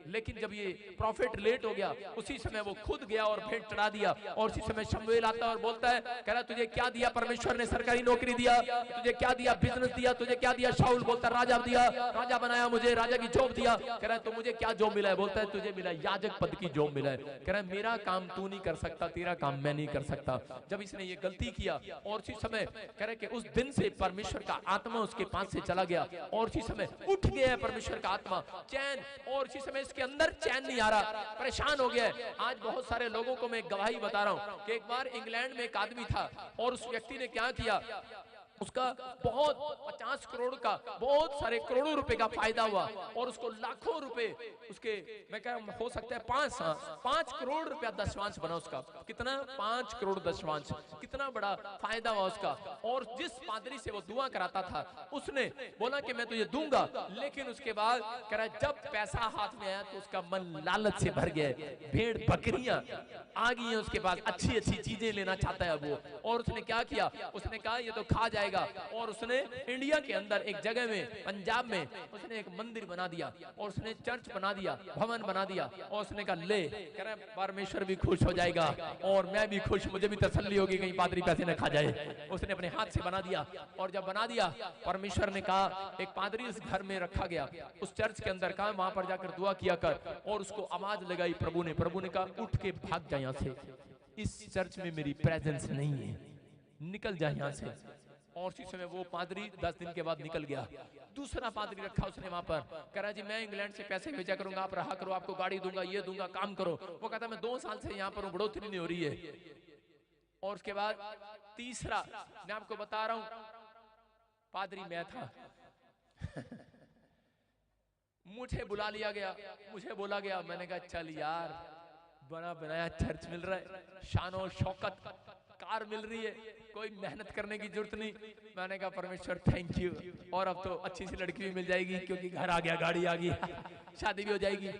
लेकिन जब ये प्रॉफिट लेट हो गया, उसी समय वो खुद गया और भेंट चढ़ा दिया। और उसी समय शमूएल आता है और बोलता है, कह रहा तुझे क्या दिया परमेश्वर ने? सरकारी नौकरी दिया, तुझे क्या दिया? बिजनेस दिया, तुझे क्या दिया? शाऊल बोलता है राजा दिया, राजा बनाया मुझे, राजा की जॉब दिया। कह रहा है तो मुझे क्या जॉब मिला है? बोलता है तुझे मिला याजक पद की जॉब मिला है। कह रहा है मेरा काम तू नहीं कर सकता, तेरा काम मैं नहीं कर सकता। जब इसने ये गलती किया और उसी समय कह रहे कि उस दिन से परमेश्वर का आत्मा उसके पास से चला गया और उसी समय उठ गया परमेश्वर का आत्मा, चैन। और उसी समय के अंदर चैन नहीं आ रहा, परेशान हो गया। आज बहुत सारे लोगों को मैं गवाही बता रहा हूं कि एक बार इंग्लैंड में एक आदमी था और उस व्यक्ति ने क्या किया, उसका बहुत 50 करोड़ का, बहुत सारे करोड़ों रुपए का फायदा हुआ और उसको लाखों रुपए उसके, मैं कह हो सकता है 5 करोड़ रुपया दशवांश बना उसका। कितना? 5 करोड़ दशवांश। कितना बड़ा फायदा हुआ उसका। और जिस पादरी से वो दुआ कराता था उसने बोला कि मैं तुझे दूंगा, लेकिन उसके बाद कह रहा है जब पैसा हाथ में आया तो उसका मन लालच से भर गया। भेड़ बकरियां आ गई हैं उसके पास, अच्छी अच्छी चीजें लेना चाहता है वो। और उसने क्या किया, उसने कहा ये तो खा जाएगा। और उसने इंडिया के अंदर एक जगह में, पंजाब में, उसने एक मंदिर बना दिया और उसने चर्च बना दिया, भवन बना दिया। और उसने कहा ले, कह रहा परमेश्वर भी खुश हो जाएगा और मैं भी खुश, मुझे भी तसल्ली होगी कहीं पादरी पैसे न खा जाए। उसने अपने हाथ से बना दिया और जब बना दिया परमेश्वर ने कहा एक पादरी उस घर में रखा गया, उस चर्च के अंदर, कहा वहां पर जाकर दुआ किया कर। और उसको आवाज लगाई प्रभु ने कहा उठ के भाग जा यहाँ से, इस चर्च में मेरी प्रेजेंस नहीं है, निकल जा यहाँ से। और उसी समय वो पादरी 10 दिन के बाद निकल गया। दूसरा पादरी रखा उसने वहां पर, कह रहा जी मैं इंग्लैंड से पैसे भेजा करूंगा, आप रहा करो, आपको गाड़ी दूंगा, ये दूंगा, काम करो। वो कहता मैं 2 साल से यहाँ पर हूँ, बढ़ोतरी नहीं हो रही है। और उसके बाद तीसरा मैं आपको बता रहा हूँ, पादरी मैं था। मुझे बुला लिया गया, मुझे बोला गया, मैंने कहा चल यार, बना बनाया चर्च मिल रहा है, शानो शौकत कार मिल रही है, कोई मेहनत करने की जरूरत नहीं। मैंने कहा परमेश्वर थैंक यू, और अब तो अच्छी सी लड़की भी मिल जाएगी क्योंकि घर आ गया, गाड़ी आ गई, शादी भी हो जाएगी।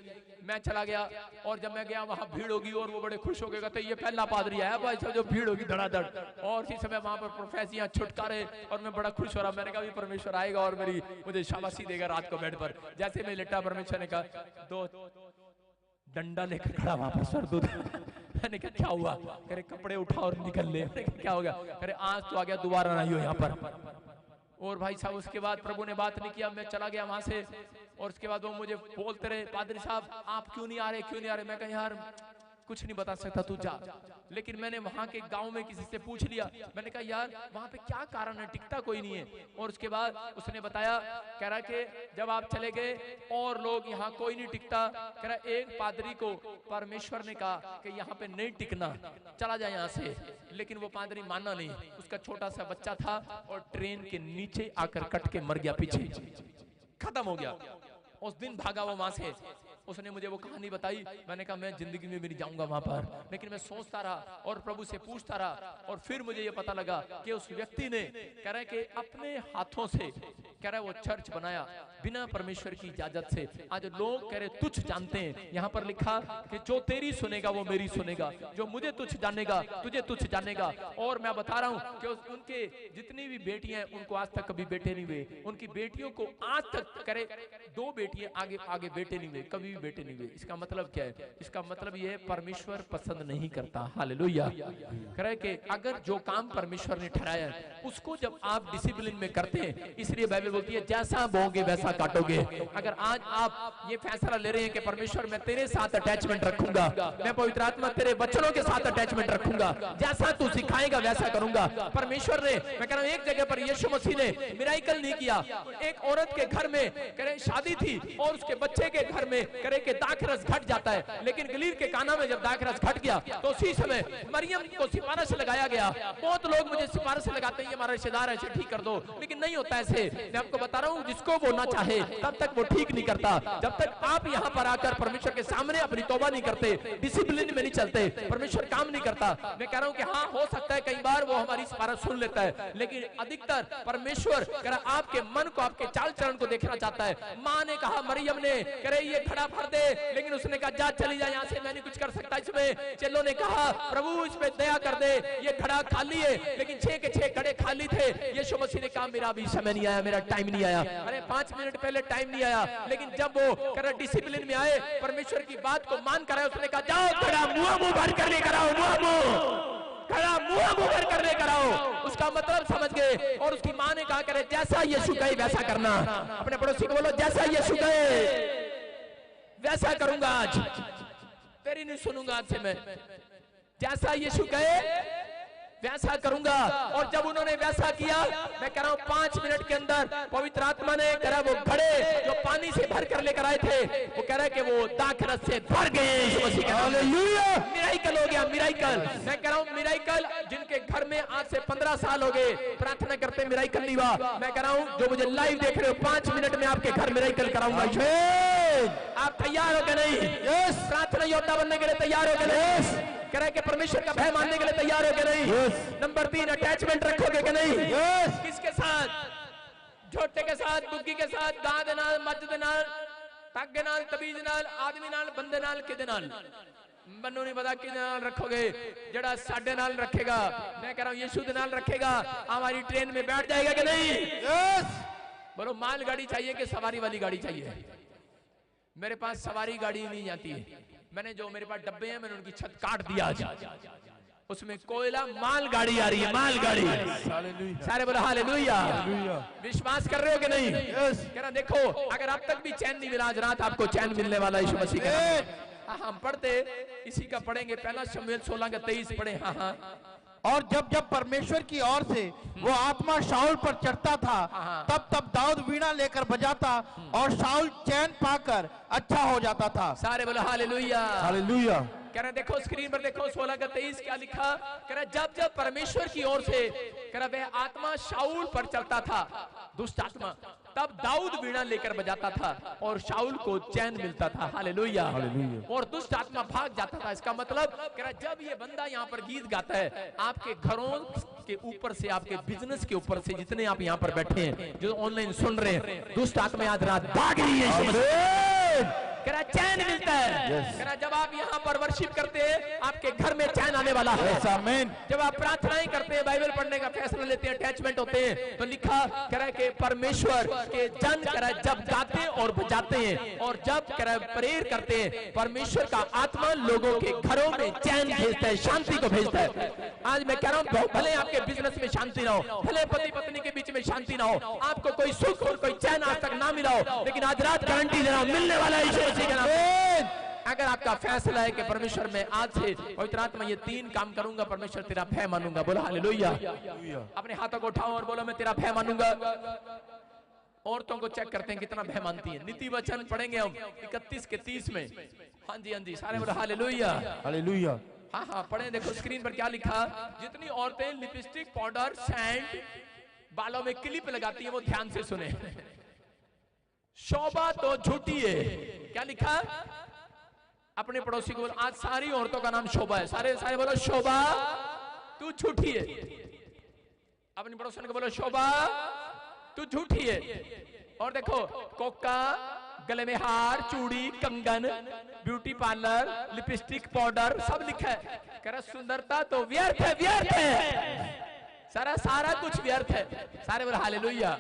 मैं चला गया, और जब मैं गया वहां भीड़ होगी और वो बड़े खुश हो गए, कहते ये पहला पादरी आया भाई साहब, जो भीड़ होगी धड़ाधड़। और इसी समय वहां पर प्रोफेसियां छुटकारे, और मैं बड़ा खुश हो रहा। मैंने कहा परमेश्वर आएगा और मेरी मुझे शाबाशी देगा रात को बेड पर। जैसे मैं लेटा, परमेश्वर ने कहा दो डंडा लेकर खड़ा वहां पर सर दूध। मैंने कहा क्या हुआ? कह रहे कपड़े उठा और निकल ले। मैंने कहा क्या हो गया? कह रहे आज तो आ गया, दोबारा नहीं हो यहाँ पर। और भाई साहब उसके बाद प्रभु ने बात नहीं किया, मैं चला गया वहां से। और उसके बाद वो मुझे बोलते रहे, पादरी साहब आप क्यों नहीं आ रहे, क्यों नहीं आ रहे? मैं कहा यार कुछ नहीं बता सकता, तू जा। लेकिन मैंने वहां के गांव में किसी से पूछ लिया, मैंने कहा यार वहां पे क्या कारण है, टिकता कोई नहीं है। और उसके बाद उसने बताया, कह रहा कि जब आप चले गए और लोग यहाँ कोई नहीं टिकता, कह रहा एक पादरी को परमेश्वर ने कहा कि यहाँ पे नहीं टिकना, चला जाए यहाँ से। लेकिन वो पादरी माना नहीं, उसका छोटा सा बच्चा था और ट्रेन के नीचे आकर कट के मर गया, पीछे खत्म हो गया। उस दिन भागा वो वहां से। उसने मुझे वो कहानी बताई, मैंने कहा मैं जिंदगी में भी नहीं जाऊंगा वहां पर। लेकिन मैं सोचता रहा और प्रभु से पूछता रहा, और फिर मुझे ये पता लगा कि उस व्यक्ति ने कह रहा है कि अपने हाथों से कह रहा है वो चर्च बनाया बिना परमेश्वर की इजाजत से। आज लोग कह रहे तुच्छ जानते हैं, यहाँ पर लिखा कि जो तेरी सुनेगा वो मेरी सुनेगा, जो मुझे तुच्छ जानेगा तुझे तुच्छ जानेगा। और मैं बता रहा हूँ कि उनके जितनी भी बेटियां हैं उनको आज तक कभी बेटे नहीं हुए, उनकी बेटियों को आज तक करे 2 बेटियां आगे आगे बेटे नहीं हुए, कभी बेटे नहीं हुए। इसका मतलब क्या है? इसका मतलब ये है परमेश्वर पसंद नहीं करता। हालेलुया। कह रहे कि अगर जो काम परमेश्वर ने ठहराया है उसको जब आप डिसिप्लिन में करते हैं, इसलिए बाइबल बोलती है जैसा बोओगे वैसा काटोगे। अगर आज आप ये फैसला ले रहे हैं कि परमेश्वर मैं तेरे साथ अटैचमेंट रखूंगा, मैं पवित्र आत्मा तेरे वचनों के साथ अटैचमेंट रखूंगा, जैसा तू सिखाएगा वैसा करूंगा। परमेश्वर ने, मैं कह रहा हूं एक जगह पर यीशु मसीह ने मिराकल नहीं किया। एक औरत के घर में कह रहे शादी थी और उसके बच्चे के घर में कह रहे कि दाखरस घट जाता है, लेकिन गलील के काना में जब दाखरस घट गया तो उसी समय मरियम को सिफारिश लगाया गया। बहुत लोग मुझे सिफारिश लगाते हैं, ये हमारा रिश्तेदार है, इसे ठीक कर दो, लेकिन नहीं होता ऐसे। मैं आपको बता रहा हूँ जिसको वो ना चाहे तब तक वो ठीक नहीं करता। जब तक आप यहाँ पर आकर परमेश्वर के सामने अपनी तौबा नहीं करते, डिसिप्लिन में नहीं चलते, परमेश्वर काम नहीं करता। मैं कह रहा हूँ कि हाँ हो सकता है कई बार वो हमारी सिफारिश सुन लेता है, लेकिन अधिकतर परमेश्वर कह रहा आपके मन को, आपके चाल चलन को देखना चाहता है। माँ ने कहा मरियम ने, कह रहे ये घड़ा भर दे, लेकिन उसने कहा जा चली जा यहाँ से, मैं नहीं कुछ कर सकता इसमें। चेलों ने कहा प्रभु इस पे दया कर दे, ये घड़ा खाली है, लेकिन 6 के 6 घड़े खाली थे। यीशु मसीह ने कहा मेरा अभी समय नहीं आया, मेरा टाइम नहीं आया। अरे 5 मिनट पहले टाइम नहीं आया, लेकिन जब वो कर डिसिप्लिन में आए, परमेश्वर की बात को मान कर आए, उसने कहा जाओ घड़ा मुंह भर कर लेकर आओ, खड़ा मुंह भर कर लेकर आओ। उसका मतलब समझ गए। और उसकी माँ ने कहा करे जैसा यीशु कहे वैसा करना। अपने पड़ोसी को बोलो जैसा यीशु कहे वैसा करूंगा, आज तेरी नहीं सुनूंगा, आज से मैं जैसा यीशु कहे वैसा करूंगा। और जब उन्होंने वैसा किया, मैं कह रहा हूं 5 मिनट के अंदर पवित्र आत्मा ने कह रहा वो घड़े जो पानी से भर कर लेकर आए थे, वो कह रहा है कि वो दाखरस से भर गए। मिराकल हो गया, मिराकल। मैं कह रहा हूं मिराकल जिनके घर में आज से 15 साल हो गए प्रार्थना करते मिराकल नहीं हुआ। मैं कह रहा हूं जो मुझे लाइव देख रहे हो 5 मिनट में आपके घर मिराकल कराऊंगा। आप तैयार हो गए? नहीं? प्रार्थना योद्धा बनने के लिए तैयार हो गए? नहीं? कह रहे कि परमेश्वर का भय मानने के लिए तैयार हो गए? नहीं? नंबर 3 अटैचमेंट रखोगे कि नहीं? किसके साथ? झोटे के साथ, बुग्गी के साथ, गां दे नाल, मज दे नाल, टग दे नाल, तबीज नाल, आदमी नाल, बंदे नाल, किदे नाल? मनु नहीं पता किदे नाल रखोगे। जड़ा साडे नाल रखेगा, मैं कह रहा हूं यीशु दे नाल रखेगा, हमारी ट्रेन में बैठ जाएगा कि नहीं? बोलो माल गाड़ी चाहिए कि सवारी वाली गाड़ी चाहिए? मेरे पास सवारी गाड़ी नहीं आती है। मैंने जो मेरे पास डब्बे हैं मैंने उनकी छत काट दिया आज। उसमें कोयला माल गाड़ी आ रही है, माल गाड़ी। सारे बोलो हालेलुया। विश्वास कर रहे हो कि नहीं? कह रहा देखो अगर अब तक भी चैन नहीं मिला, आज रात आपको चैन मिलने वाला यीशु मसीह का नाम। हम पढ़ते इसी का पढ़ेंगे, पहला शमूएल 16:23 पढ़े। हाँ। और जब जब परमेश्वर की ओर से वो आत्मा शाऊल पर चढ़ता था, तब तब दाऊद वीणा लेकर बजाता और शाऊल चैन पाकर अच्छा हो जाता था। सारे बोलो हालेलुया। हालेलुया। कह रहे देखो स्क्रीन पर देखो 16:23 क्या लिखा, कह रहे जब जब परमेश्वर की ओर से कह रहे वह आत्मा शाऊल पर चलता था, दुष्ट आत्मा, तब दाऊद वीणा लेकर बजाता था और शाऊल को चैन मिलता था। हालेलुया। और दुष्ट आत्मा भाग जाता था। इसका मतलब कह रहा जब ये बंदा यहाँ पर गीत गाता है, आपके घरों के ऊपर से, आपके बिजनेस के ऊपर से, जितने आप यहाँ पर बैठे हैं, जो ऑनलाइन सुन रहे हैं, दुष्ट आत्मा आज रात भाग रही है। कह रहा चैन मिलता है। कह रहा जब आप यहाँ पर वर्शिप करते हैं, आपके घर में चैन आने वाला है। जब आप प्रार्थनाएं करते हैं, बाइबल पढ़ने का फैसला लेते हैं, अटैचमेंट होते हैं, तो लिखा कह रहा है कि परमेश्वर के जन कह रहा है जब गाते और बजाते हैं और जब कह रहा है प्रेयर करते हैं, परमेश्वर का आत्मा लोगों के घरों में चैन भेजता है, शांति को भेजता है। आज मैं कह रहा हूँ भले आपके बिजनेस में शांति ना हो, भले पति पत्नी के बीच में शांति ना हो, आपको कोई सुख और कोई चैन आज तक ना मिला हो, लेकिन आज रात गारंटी दे रहा हूं मिलने वाला है। अगर आपका फैसला है कि परमेश्वर में आज से पवित्र आत्मा ये 3 काम करूंगा, परमेश्वर तेरा भय मानूंगा, बोलो हालेलुया। अपने हाथों को उठाओ और बोलो मैं तेरा भय मानूंगा। औरतों को चेक करते हैं कितना भय मानती है। नीति वचन पढ़ेंगे हम 31 के 30 में। हाँ जी सारे बोलो हालेलुया हालेलुया। हाँ पढ़े, देखो स्क्रीन पर क्या लिखा। जितनी औरतें लिपस्टिक, पाउडर, सैंड, बालों में क्लिप लगाती है, वो ध्यान से सुने। शोभा तो झूठी है। क्या लिखा? अपने पड़ोसी को बोलो, आज सारी औरतों का नाम शोभा है। सारे सारे बोलो शोभा तू झूठी है। अपनी पड़ोसन को बोलो शोभा तू झूठी है। और देखो कोका, गले में हार, चूड़ी, कंगन, ब्यूटी पार्लर, लिपस्टिक, पाउडर सब लिखा है। कह रहा सुंदरता तो व्यर्थ है, व्यर्थ है, सारा कुछ व्यर्थ है। सारे बोलो हालेलुया।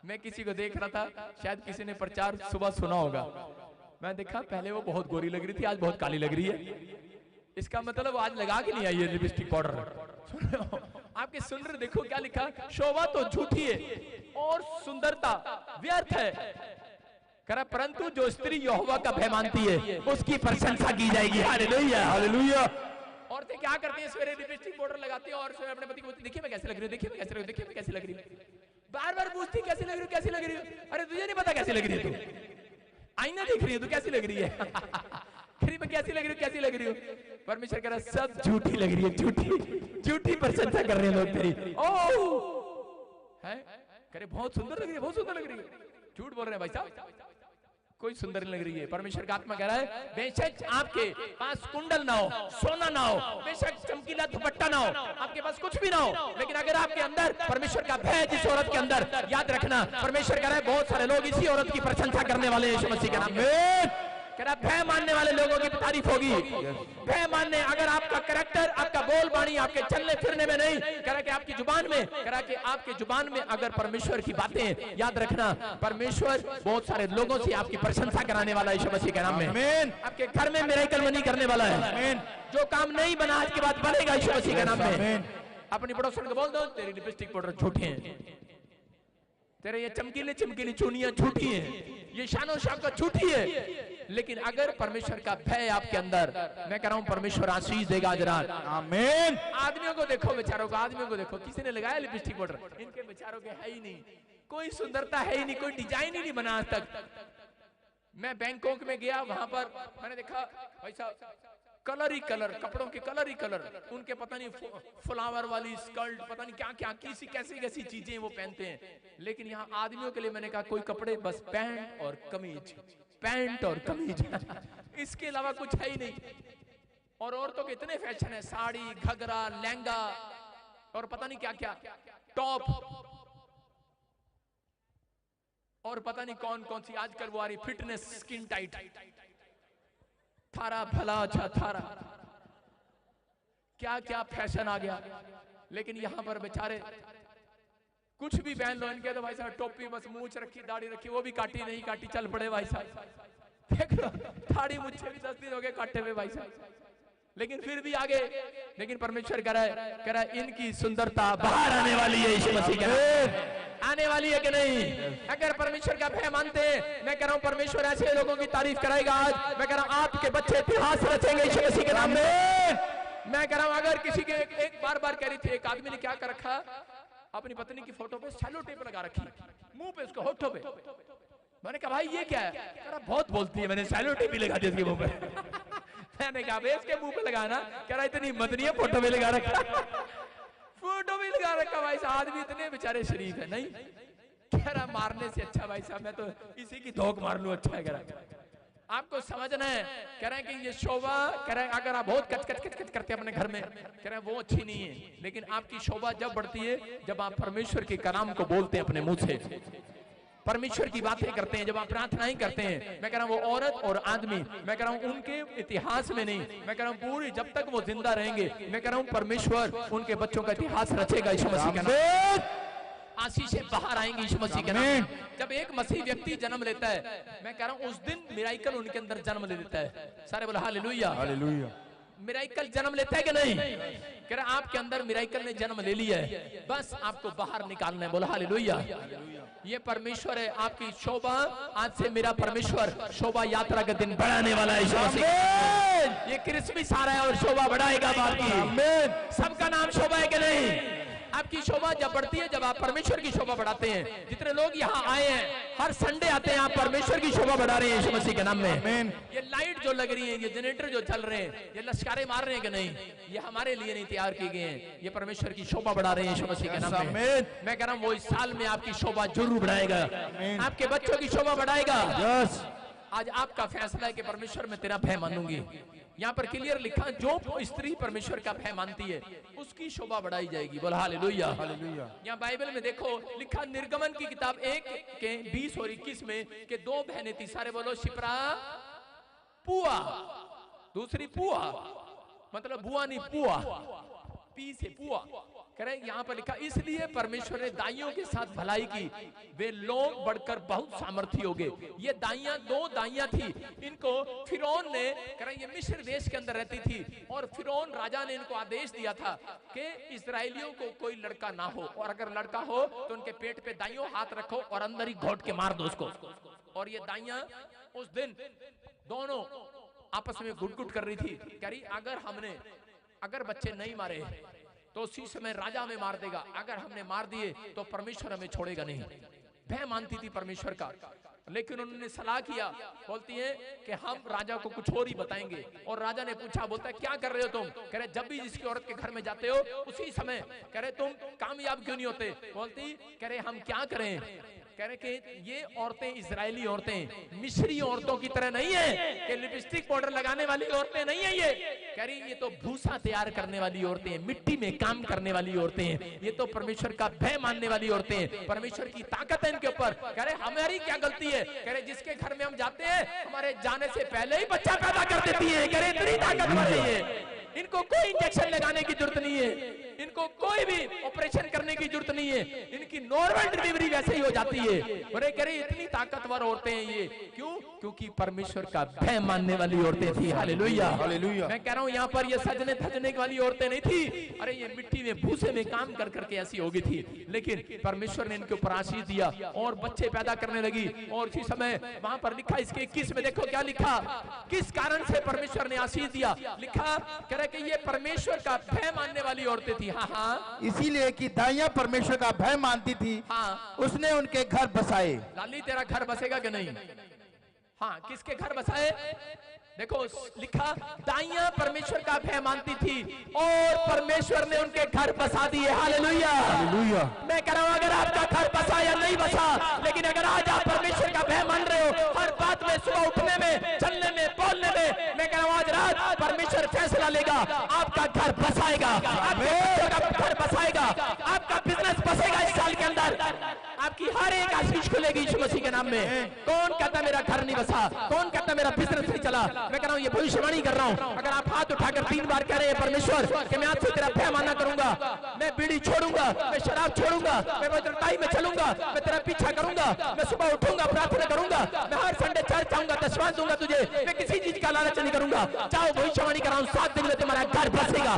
मैं किसी को देख रहा था, शायद किसी ने प्रचार सुबह सुना होगा। मैं देखा पहले वो बहुत गोरी लग रही थी, आज बहुत काली लग रही है। इसका मतलब आज लगा के नहीं आई है लिपस्टिक पाउडर। आपके सुन रहे, देखो क्या लिखा, शोभा तो झूठी है और सुंदरता व्यर्थ है। करा परंतु जो स्त्री यहोवा का भय मानती है उसकी प्रशंसा की जाएगी। Hallelujah hallelujah. औरतें क्या करती हैं, सवेरे लिपस्टिक पाउडर लगाती है और सवेरे अपने पति को बोलती देखिए मैं कैसे लग रही हूँ, देखिए मैं कैसे लग रही हूँ, देखिए मैं कैसे लग रही हूँ। बार बार पूछती कैसी लग रही हूँ, कैसी लग रही हूँ। अरे तुझे नहीं पता कैसी लग रही है, तू आईना देख रही है, तू कैसी लग रही है। मैं कैसी लग रही हूँ, कैसी लग रही हूँ। परमेश्वर कह रहा सब झूठी लग रही है, झूठी झूठी प्रशंसा कर रहे हैं लोग तेरी। ओह है करे बहुत सुंदर लग रही है, बहुत सुंदर लग रही है। झूठ बोल रहे हैं भाई साहब, कोई सुंदर नहीं लग रही है। परमेश्वर का आत्मा कह रहा है बेशक आपके पास कुंडल ना हो, सोना ना हो, बेशक चमकीला दुपट्टा ना हो, आपके पास कुछ भी ना हो, लेकिन अगर आपके अंदर परमेश्वर का भय जिस औरत के अंदर, याद रखना परमेश्वर कह रहा है बहुत सारे लोग इसी औरत की प्रशंसा करने वाले हैं यीशु मसीह के नाम में। कह रहा भय मानने वाले लोगों की तारीफ होगी। भय मानने, अगर आपका कैरेक्टर, आपका बोल बाणी, आपके चलने फिरने में नहीं, कह रहा कि आपकी जुबान में, कह रहा कि आपकी जुबान में अगर परमेश्वर की बातें, याद रखना परमेश्वर बहुत सारे लोगों से आपकी प्रशंसा कराने वाला है यीशु मसीह के नाम में। आपके घर में मिरेकल मनी करने वाला है। जो काम नहीं बना आज के बाद बनेगा यीशु मसीह के नाम में। अपनी पड़ोसन को बोल दो तेरी लिपस्टिक पाउडर झूठे हैं, तेरे ये चमकीले चमकीली चूनियां झूठी हैं, ये शानो शौकत झूठी है। लेकिन अगर परमेश्वर का भय आपके अंदर, मैं कह रहा हूं परमेश्वर आशीष देगा आज रात। आमीन। आदमियों को देखो, बेचारों को, आदमियों को देखो, किसी ने लगाया लिपस्टिक पाउडर, इनके बेचारों के है ही नहीं, कोई सुंदरता है ही नहीं, कोई डिजाइन ही नहीं बना आज तक। मैं बैंकॉक में गया, वहां पर मैंने देखा भाई साहब कलर ही कलर, कपड़ों के कलर ही कलर, उनके पता नहीं फ्लावर वाली स्कर्ट, पता नहीं क्या क्या कैसी कैसी कैसी चीजें वो पहनते हैं। लेकिन यहाँ आदमियों के लिए मैंने कहा कोई कपड़े, बस पैंट और कमीज, पैंट और कमीज, इसके अलावा कुछ है ही नहीं। और औरतों के इतने फैशन है, साड़ी, घघरा, लहंगा और पता नहीं क्या क्या, टॉप, और पता नहीं कौन कौन सी आजकल वो आ रही फिटनेस, स्किन टाइट, थारा भला अच्छा थारा, क्या क्या फैशन आ गया। लेकिन यहां पर बेचारे कुछ भी पहन लो, इनके तो भाई साहब टोपी, बस मूंछ रखी, दाढ़ी रखी, वो भी काटी नहीं काटी, चल पड़े भाई साहब। देख लो दाढ़ी मुझे भी 10 दिन हो गए काटे हुए भाई साहब, लेकिन फिर भी आगे। लेकिन परमेश्वर कह रहा है इनकी सुंदरता बाहर आने वाली है यीशु मसीह के, आने वाली है कि नहीं। अगर परमेश्वर का भय मानते हैं, मैं कह रहा हूं परमेश्वर ऐसे लोगों की तारीफ कराएगा आज। मैं कह रहा हूं आपके बच्चे इतिहास रचेंगे यीशु मसीह के नाम में। मैं कह रहा हूं अगर किसी के एक बार कह रही थी, एक आदमी ने क्या कर रखा, अपनी पत्नी की फोटो पे सेलो टेप लगा रखी, मुंह पे, उसको होठों पे, मैंने कहा भाई ये क्या है? कह रहा बहुत बोलती है, मैंने सैलो टेप भी लगा दी उसके मुंह पे। मैंने कहा भाई इसके मुंह पे लगाना, कह रहा इतनी हिम्मत नहीं है, फोटो भी लगा रखा। फोटो भी लगा रखा भाई साहब, आदमी इतने बेचारे शरीफ है। नहीं, कह रहा मारने से अच्छा भाई साहब मैं तो इसी की धोख मार लूं, अच्छा है। कह रहा आपको समझना है, कह रहे हैं कि ये शोभा, कह रहे हैं अगर आप बहुत कच कच कच कच करते हैं अपने घर में, कह रहे हैं वो अच्छी नहीं है, लेकिन आपकी शोभा जब बढ़ती है जब आप परमेश्वर के कलाम को बोलते हैं अपने मुंह से, परमेश्वर की बातें करते हैं, जब आप प्रार्थनाएं करते हैं। मैं कह रहा हूँ वो औरत और आदमी, मैं कह रहा हूँ उनके इतिहास में नहीं, मैं कह रहा हूँ पूरी जब तक वो जिंदा रहेंगे, मैं कह रहा हूँ परमेश्वर उनके बच्चों का इतिहास रचेगा यीशु मसीह के नाम। आशीषें बाहर आएंगी यीशु मसीह के नाम। जब एक मसीह व्यक्ति जन्म लेता है, मैं कह रहा हूँ उस दिन मिराइकल उनके अंदर जन्म ले लेता है। सारे बोला हालेलुया, हालेलुया। मिराइकल जन्म लेता है कि नहीं? कह रहा आपके अंदर मिराइकल ने जन्म ले लिया है, बस आपको बाहर निकालना है। बोला हालेलुया। ये परमेश्वर है आपकी शोभा। आज से मेरा परमेश्वर शोभा यात्रा का दिन बढ़ाने वाला है यीशु मसीह। ये क्रिसमस आ रहा है और शोभा बढ़ाएगा बाकी। सबका नाम शोभा है कि नहीं? आपकी शोभा जब बढ़ती है जब आप परमेश्वर की शोभा बढ़ाते हैं। जितने लोग यहाँ आए हैं, हर संडे आते हैं, आप परमेश्वर की शोभा बढ़ा रहे हैं यीशु मसीह के नाम में। ये लाइट जो लग रही है, ये जनरेटर जो चल रहे हैं, ये लश्कारे मार रहे हैं कि नहीं, ये हमारे लिए नहीं तैयार किए गए हैं, ये परमेश्वर की शोभा बढ़ा रहे हैं यीशु मसीह के नाम में। मैं कह रहा हूँ वो इस साल में आपकी शोभा जरूर बढ़ाएगा, आपके बच्चों की शोभा बढ़ाएगा। आज आपका फैसला है कि परमेश्वर में तेरा भय मानूंगी। यहाँ पर क्लियर लिखा, जो स्त्री परमेश्वर का भय मानती है उसकी शोभा बढ़ाई जाएगी। बोला हालेलुया, हालेलुया। यहाँ बाइबल में देखो लिखा, निर्गमन की किताब 1 के 20 और 21 में कि 2 बहनें थी। सारे बोलो शिप्रा पुआ, दूसरी पुआ, मतलब बुआ नहीं पुआ, पी से पुआ। कह रहे यहाँ पर लिखा, इसलिए परमेश्वर ने दाइयों के साथ भलाई की, वे लोग बढ़कर बहुत सामर्थी हो गए। ये दाइयां 2 दाइयां थी, इनको फिरौन ने, कह रहे ये मिस्र देश के अंदर रहती थी, और फिरौन राजा ने इनको आदेश दिया था कि इस्राएलियों को कोई लड़का ना हो, और अगर लड़का हो तो उनके पेट पे दाइयों हाथ रखो और अंदर ही घोट के मार दो उसको। और ये दाइयां उस दिन दोनों आपस में गुटगुट कर रही थी, कह रही अगर बच्चे नहीं मारे तो उसी समय राजा हमें मार देगा, अगर हमने मार दिए तो परमेश्वर हमें छोड़ेगा नहीं। भय मानती थी परमेश्वर का, लेकिन उन्होंने सलाह किया, बोलती है कि हम राजा को कुछ और ही बताएंगे। और राजा ने पूछा, बोलता है क्या कर रहे हो तुम? कह रहे जब भी जिसकी औरत के घर में जाते हो उसी समय, कह रहे तुम कामयाब क्यों नहीं होते? बोलती, कह रहे हम क्या करें? कह रहे कि ये औरतें इजरायली औरतें मिस्री औरतों की तरह नहीं है कि लिपस्टिक पाउडर लगाने वाली औरतें नहीं है। ये कह रही ये तो भूसा तैयार करने वाली औरतें हैं, मिट्टी में काम करने वाली औरतें हैं, ये तो परमेश्वर का भय मानने वाली औरतें हैं, परमेश्वर की ताकत है इनके ऊपर। कह रहे हमारी क्या गलती है? कह रहे जिसके घर में हम जाते हैं हमारे जाने से पहले ही बच्चा पैदा कर देती है। कह रहे इतनी ताकतवर है ये, इनको कोई इंजेक्शन लगाने की जरूरत नहीं है, इनको कोई भी ऑपरेशन करने की जरूरत नहीं है, इनकी नॉर्मल डिलीवरी वैसे ही हो जाती है। अरे कह रहे इतनी ताकतवर औरतें हैं ये, क्यों? क्योंकि परमेश्वर का भय मानने वाली औरतें थी। Hallelujah, hallelujah. मैं कह रहा हूँ यहाँ पर ये सजने थजने वाली औरतें नहीं थी, अरे ये मिट्टी में भूसे में काम कर करके ऐसी हो गई थी, लेकिन परमेश्वर ने इनके ऊपर आशीष दिया और बच्चे पैदा करने लगी। और इसी समय वहां पर लिखा, इसके 21 में देखो क्या लिखा, किस कारण से परमेश्वर ने आशीष दिया। लिखा कह रहा कि ये परमेश्वर का भय मानने वाली औरतें थी। हाँ हाँ, इसीलिए कि दाइयां परमेश्वर का भय मानती थी, हाँ, उसने उनके घर बसाए। लाली तेरा घर बसेगा कि नहीं? हाँ, किसके घर बसाए? देखो लिखा, दाइयां परमेश्वर का भय मानती थी और परमेश्वर ने उनके घर बसा दिए। Hallelujah, hallelujah. मैं कह रहा हूं अगर आपका घर बसा या नहीं बसा, लेकिन अगर आज आप परमेश्वर का भय मान रहे हो, हर बात में, सुबह उठने में, चलने में, बोलने में, मैं कह रहा हूं आज रात परमेश्वर फैसला लेगा, आपका घर बसाएगा, आपका घर बसाएगा, आपका बिजनेस बसेगा इस साल के अंदर, आपकी हर एक आशीष खुलेगी यीशु मसीह के नाम में। कौन कहता मेरा घर नहीं बसा? कौन कहता मेरा बिजनेस नहीं चला? मैं कह रहा हूँ ये भविष्यवाणी कर रहा हूँ। अगर आप हाथ उठाकर 3 बार कह रहे हैं परमेश्वर कि मैं आज से तेरा भय माना करूंगा, मैं बीड़ी छोड़ूंगा, मैं शराब छोड़ूंगा, मैं पवित्रताई में चलूंगा, मैं तेरा पीछा करूंगा, मैं सुबह उठूंगा, प्रार्थना करूंगा, मैं हर संडे चर्च आऊंगा, दशवां दूंगा तुझे, मैं किसी चीज का लालच नहीं करूंगा। चाहो भविष्यवाणी कर रहा हूँ, 7 दिन में तुम्हारा घर बसेगा।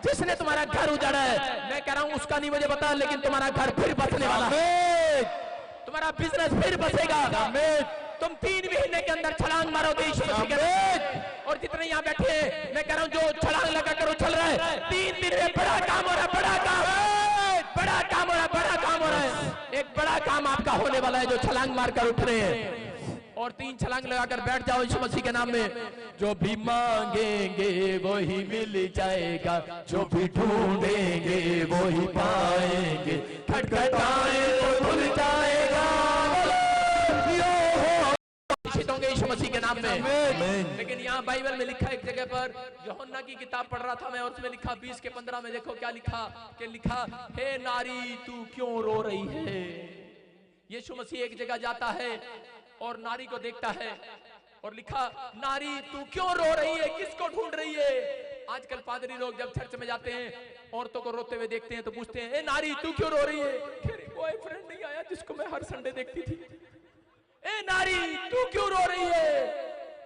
जिसने तुम्हारा घर उजाड़ा है, मैं कह रहा हूं उसका नहीं मुझे पता, लेकिन तुम्हारा घर फिर बसने वाला है, तुम्हारा बिजनेस फिर बसेगा। तुम 3 महीने के अंदर छलांग मारोगे यीशु मसीह के नाम। और जितने यहाँ बैठे हैं, मैं कह रहा हूँ जो छलांग लगा कर उछल रहा है, 3 दिन में बड़ा काम हो रहा है, बड़ा काम, बड़ा काम हो रहा है, बड़ा काम हो रहा है, एक बड़ा काम आपका होने वाला है जो छलांग मारकर उठ रहे हैं। और 3 छलांग लगाकर बैठ जाओ यीशु मसीह के नाम में। जो भी मांगेंगे वही मिल जाएगा, जो भी ढूंढेंगे वही पाएंगे, खटखटाए तो खुल जाएगा। होंगे यीशु मसीह के नाम में। लेकिन यहाँ बाइबल में लिखा एक जगह पर, यूहन्ना की किताब पढ़ रहा था मैं, और उसमें लिखा 20 के 15 में, देखो क्या लिखा कि लिखा, हे नारी तू क्यों रो रही है। यीशु मसीह एक जगह जाता है और नारी को देखता है और लिखा, नारी तू क्यों रो रही है, किसको ढूंढ रही है। आजकल पादरी लोग जब चर्च में जाते हैं औरतों को रोते हुए देखते हैं तो पूछते हैं, ए नारी तू क्यों रो रही है। बॉयफ्रेंड नहीं आया जिसको मैं हर संडे देखती थी। ए नारी तू क्यों रो रही है।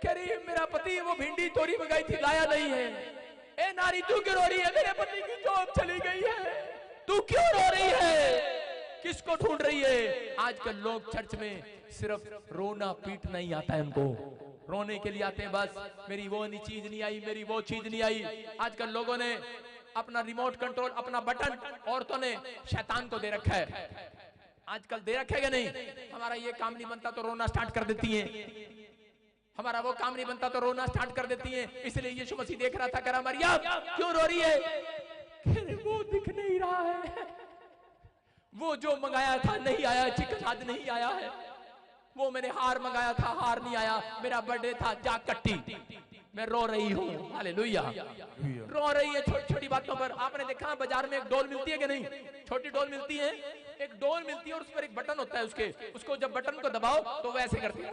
कह रही है मेरा पति वो भिंडी तोरी मंगाई थी लाया नहीं है। ए नारी तू क्यों रो रही है, मेरे पति की जॉब चली गई है। तू क्यों रो रही है, किसको ढूंढ रही है। आजकल लोग चर्च में सिर्फ रोना पीटना ही आता है, उनको रोने के लिए आते हैं बस। मेरी वो नहीं चीज नहीं आई, मेरी वो चीज नहीं आई। आजकल लोगों ने अपना रिमोट कंट्रोल, अपना बटन औरतों ने शैतान को दे रखा है। आजकल दे रखे कि नहीं, हमारा ये काम नहीं बनता तो रोना स्टार्ट कर देती है, हमारा वो काम नहीं बनता तो रोना स्टार्ट कर देती है। इसलिए यीशु मसीह देख रहा था, कह रहा मरियम क्यों रो रही है। वो दिख नहीं रहा है, वो जो मंगाया था नहीं आया, चिकन आज नहीं आया है। वो मैंने हार मंगाया था, हार नहीं आया। मेरा बर्थडे था, जा कट्टी। मैं रो रही हूँ, हालेलुया। रो रही है छोटी छोटी बातों पर। आपने देखा बाजार में एक डॉल मिलती है कि नहीं, छोटी डॉल मिलती है, एक डॉल मिलती है और उस पर एक बटन होता है उसके, उसको जब बटन को दबाओ तो वैसे करती है,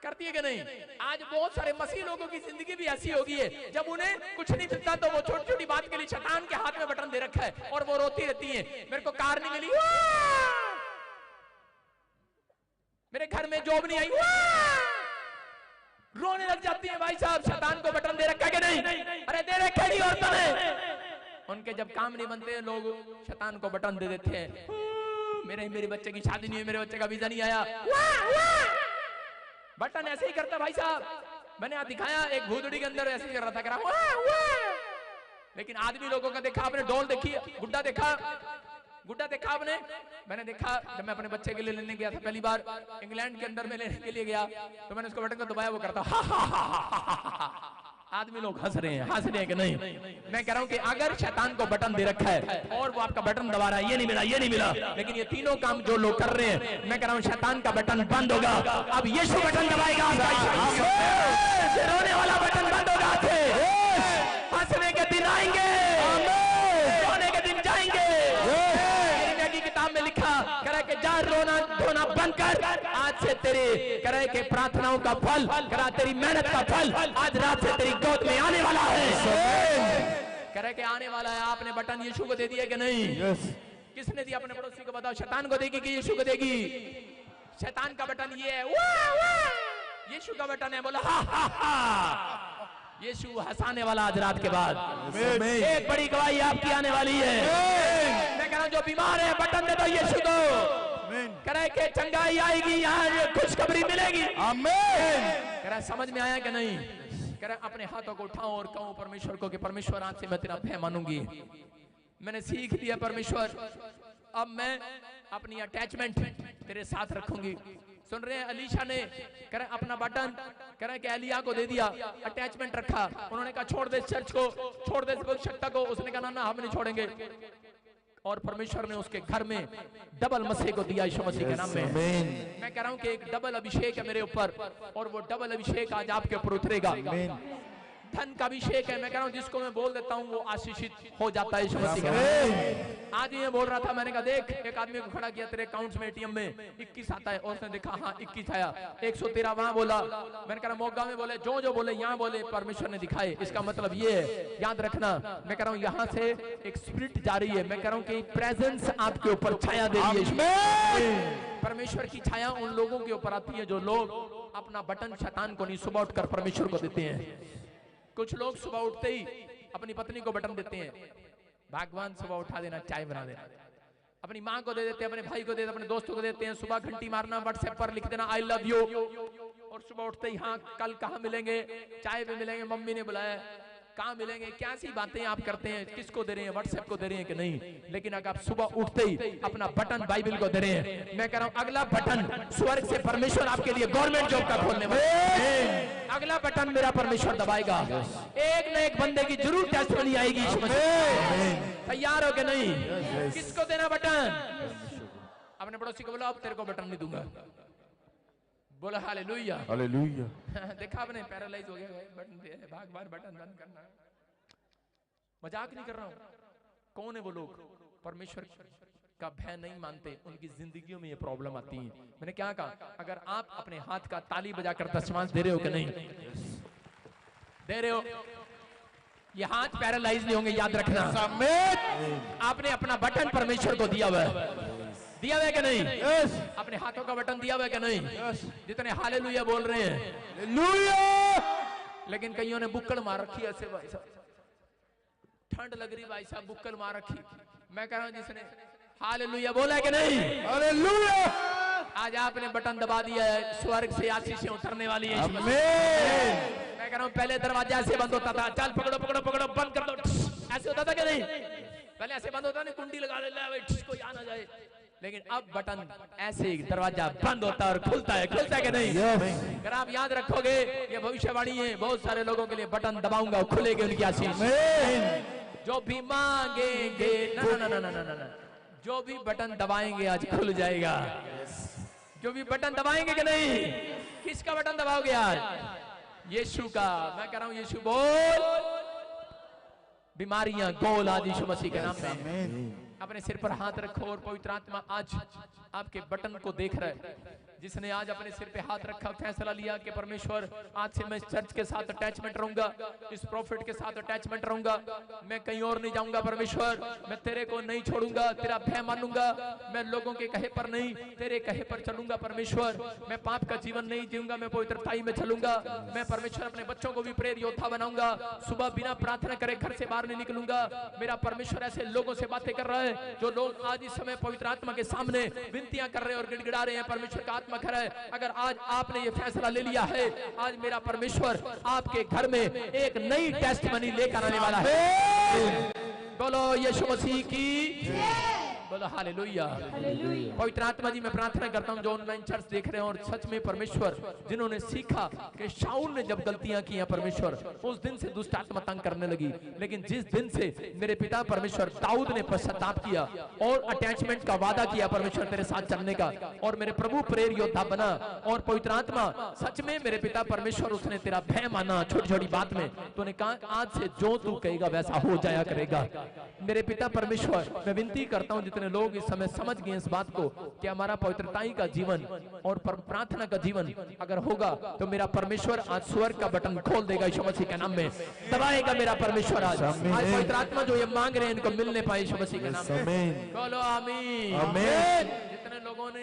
करती है कि नहीं। आज बहुत सारे मसीह लोगों की जिंदगी भी ऐसी हो गई है, जब उन्हें कुछ नहीं मिलता तो वो छोटी छोटी बात के लिए शैतान के हाथ में बटन दे रखा है और वो रोती रहती है, मेरे को कार नहीं मिली, मेरे घर में जॉब नहीं आई, रोने लग जाती है। भाई साहब शैतान को बटन दे रखा है कि नहीं। अरे दे रखा नहीं औरतों ने। उनके जब काम नहीं बनते लोग शैतान को बटन दे देते हैं। मेरे बच्चे की शादी नहीं हुई, मेरे बच्चे का वीजा नहीं आया, बटन ऐसे ही करता भाई साहब। मैंने आज दिखाया एक भूतड़ी के अंदर ऐसे ही कर रहा था। लेकिन आदमी लोगों का देखा आपने, डोल देखी, गुड्डा देखा आपने। मैंने देखा जब मैं अपने बच्चे के लिए लेने गया था पहली बार इंग्लैंड के अंदर में लेने के लिए गया, तो मैंने उसको बटन को दबाया, वो करता आदमी लोग हंस रहे हैं कि नहीं। मैं कह रहा हूं कि अगर शैतान को बटन दे रखा है और वो आपका बटन दबा रहा है, ये नहीं मिला, लेकिन ये तीनों काम जो लोग कर रहे हैं, मैं कह रहा हूं शैतान का बटन बंद होगा। अब यीशु बटन दबाएगा, रोने वाला बटन बंद होगा, हंसने के दिन आएंगे, रोने के दिन जाएंगे। की किताब में लिखा करे कि जा रोना धोना बंद कर, आज से तेरे करे के प्रार्थनाओं का फल, करा तेरी मेहनत का फल आज रात से तेरी गोद में आने वाला है। करे के आने वाला है। आपने बटन यीशु को दे दिया कि नहीं? किसने दिया? अपने पड़ोसी को बताओ। शैतान को देगी कि यीशु को देगी? शैतान का बटन ये है, यीशु का बटन है बोला हा हा हा। यीशु हंसाने वाला आज रात के बाद एक बड़ी गवाही आपकी आने वाली है। मैं कह रहा हूं जो बीमार है बटन दे दो यीशु को, करे के चंगाई आएगी, यहाँ खुशखबरी मिलेगी। आमीन। कह रहा समझ में आया कि नहीं? कह रहा अपने हाथों को उठाओ और कहूं परमेश्वर को कि परमेश्वर आज से मैं तेरा भय मानूंगी। मैंने सीख लिया परमेश्वर, अब मैं अपनी अटैचमेंट तेरे साथ रखूंगी। सुन रहे हैं? अलीशा ने करें अपना बटन करें कि एलिया को दे दिया, अटैचमेंट रखा। उन्होंने कहा छोड़ दे चर्च को, छोड़ दे भविष्यता को। उसने कहा ना हम नहीं छोड़ेंगे। और परमेश्वर ने उसके घर में डबल मसीह को दिया यीशु मसीह के नाम में। मैं कह रहा हूं कि एक डबल अभिषेक है मेरे ऊपर, और वो डबल अभिषेक आज आपके ऊपर उतरेगा। धन का अभिषेक है। मैं कह रहा हूं जिसको मैं बोल देता हूं वो आशीषित हो जाता है यीशु मसीह के नाम। आज ये बोल रहा था, मैंने कहा देख, एक आदमी को खड़ा किया तेरे अकाउंट्स में एटीएम में 21 आता है, और उसने देखा हाँ 21 आया। 113 वहां बोला। मैंने कहा मोगा में बोले, जो बोले यहाँ बोले, परमेश्वर ने दिखाए। इसका मतलब ये है, याद रखना। मैं कह रहा हूँ यहाँ से एक स्पिरिट जा रही है। मैं कह रहा हूँ कि प्रेजेंस आपके ऊपर छाया दे रही है। परमेश्वर की छाया उन लोगों के ऊपर आती है जो लोग अपना बटन शैतान को नहीं, सुबह उठकर परमेश्वर को देते हैं। कुछ लोग सुबह उठते ही अपनी पत्नी को बटन देते हैं, भगवान सुबह उठा देना, चाय बना देना। अपनी माँ को दे देते हैं, अपने भाई को दे देते, अपने दोस्तों को देते हैं। सुबह घंटी मारना, व्हाट्सएप पर लिख देना आई लव यू, और सुबह उठते ही हाँ कल कहाँ मिलेंगे, चाय पे मिलेंगे, मम्मी ने बुलाया। कहाँ मिलेंगे, क्या सी बातें आप करते हैं, किसको दे रहे हैं, व्हाट्सएप को दे रहे हैं कि नहीं। लेकिन अगर आप सुबह उठते ही अपना बटन बाइबल को दे रहे हैं, मैं कह रहा हूं अगला बटन स्वर्ग से परमेश्वर आपके लिए गवर्नमेंट जॉब का खोलने वाला, अगला बटन मेरा परमेश्वर दबाएगा। एक न एक बंदे की जरूर टेस्टमनी आएगी। तैयार हो के नहीं? किसको देना बटन? अपने पड़ोसी को बोलो अब तेरे को बटन नहीं दूंगा। बोला हालेलुया, हालेलुया। देखा आपने, पैरालाइज हो गया, बटन दे, भाग बार बटन बंद करना। मजाक नहीं कर रहा हूं। कौन है वो लोग परमेश्वर का भय नहीं मानते, उनकी जिंदगियों में ये प्रॉब्लम आती है। मैंने क्या कहा, अगर आप अपने हाथ का ताली बजाकर दशमांश दे रहे हो कि नहीं दे रहे हो, ये हाथ पैरालाइज नहीं होंगे, याद रखना। आपने अपना बटन परमेश्वर को दिया हुआ है, दिया हुआ है कि नहीं? यस। अपने हाथों का बटन दिया हुआ है कि नहीं? यस। जितने हालेलुया बोल रहे हैं, हालेलुया। लेकिन कईयों ने बुक्कड़ मार रखी है ऐसे, भाई साहब ठंड लग रही, भाई साहब बुक्कड़ मार रखी। मैं कह रहा हूं जिसने हालेलुया बोला है कि नहीं? हालेलुया। आज आपने बटन दबा दिया है, स्वर्ग से आशीषें उतरने वाली है। आमीन। मैं कह रहा हूं पहले दरवाजा ऐसे बंद होता था, चल पकड़ो पकड़ो पकड़ो बंद कर दो, ऐसे होता था कि नहीं? पहले ऐसे बंद होता, नहीं कुंडी लगा देता है कोई आ ना जाए। लेकिन अब बटन ऐसे दरवाजा बंद होता है और खुलता है कि नहीं? अगर आप याद रखोगे, ये भविष्यवाणी है, बहुत सारे लोगों के लिए बटन दबाऊंगा खुलेगी उनकी आशीष। जो भी मांगेंगे, ना ना ना ना ना ना, जो भी बटन दबाएंगे आज खुल जाएगा। जो भी बटन दबाएंगे कि नहीं? किसका बटन दबाओगे आज? यीशु का। मैं कह रहा हूं यीशु बोल, बीमारियां गोल आज यीशु मसीह के नाम में। अपने सिर पर हाथ रखो और पवित्र आत्मा आज आपके बटन को देख रहा है। जिसने आज अपने सिर पे हाथ रखा, फैसला लिया कि परमेश्वर आज से मैं चर्च के साथ अटैचमेंट रहूंगा, इस प्रॉफिट के साथ अटैचमेंट रहूंगा, मैं कहीं और नहीं जाऊंगा परमेश्वर, मैं तेरे को नहीं छोड़ूंगा, तेरा भय मानूंगा, मैं लोगों के कहे पर नहीं तेरे कहे पर चलूंगा परमेश्वर, मैं पाप का जीवन नहीं जीऊंगा, मैं पवित्रताई में चलूंगा, मैं परमेश्वर अपने बच्चों को भी प्रेरित योद्धा बनाऊंगा, सुबह बिना प्रार्थना करे घर से बाहर नहीं निकलूंगा। मेरा परमेश्वर ऐसे लोगों से बातें कर रहा है जो लोग आज इस समय पवित्र आत्मा के सामने विनतियां कर रहे हैं और गिड़गिड़ा रहे हैं, परमेश्वर का आत्मा खरा है। अगर आज आपने ये फैसला ले लिया है, आज मेरा परमेश्वर आपके घर में एक नई टेस्टमनी लेकर आने वाला है। बोलो यीशु मसीह की, बोलो हालेलुया। पवित्र आत्मा जी, मैं प्रार्थना करता हूं जो ऑनलाइन चर्च देख रहे हैं और सच में परमेश्वर जिन्होंने सीखा कि शाऊल ने जब गलतियां की हैं परमेश्वर, उस दिन से दुष्ट आत्मा तंग करने लगी, लेकिन जिस दिन से मेरे पिता परमेश्वर दाऊद ने पश्चाताप किया और अटैचमेंट का वादा किया परमेश्वर तेरे साथ चलने का, और मेरे प्रभु प्रेरित योद्धा बना, और पवित्र आत्मा सच में मेरे पिता परमेश्वर उसने तेरा भय माना छोटी छोटी बात में, तूने कहा आज से जो तू कहेगा वैसा हो जाया करेगा। मेरे पिता परमेश्वर, मैं विनती करता हूं जितने लोग इस समय समझ गए इस बात को कि हमारा पवित्रताई का जीवन और प्रार्थना का जीवन अगर होगा तो मेरा परमेश्वर आज स्वर्ग का बटन खोल देगा यीशु मसीह के नाम में, दबाएगा मेरा परमेश्वर। आज पवित्र आत्मा जो ये मांग रहे हैं इनको मिलने पाए यीशु मसीह के नाम में। बोलो आमीन। जितने लोगों ने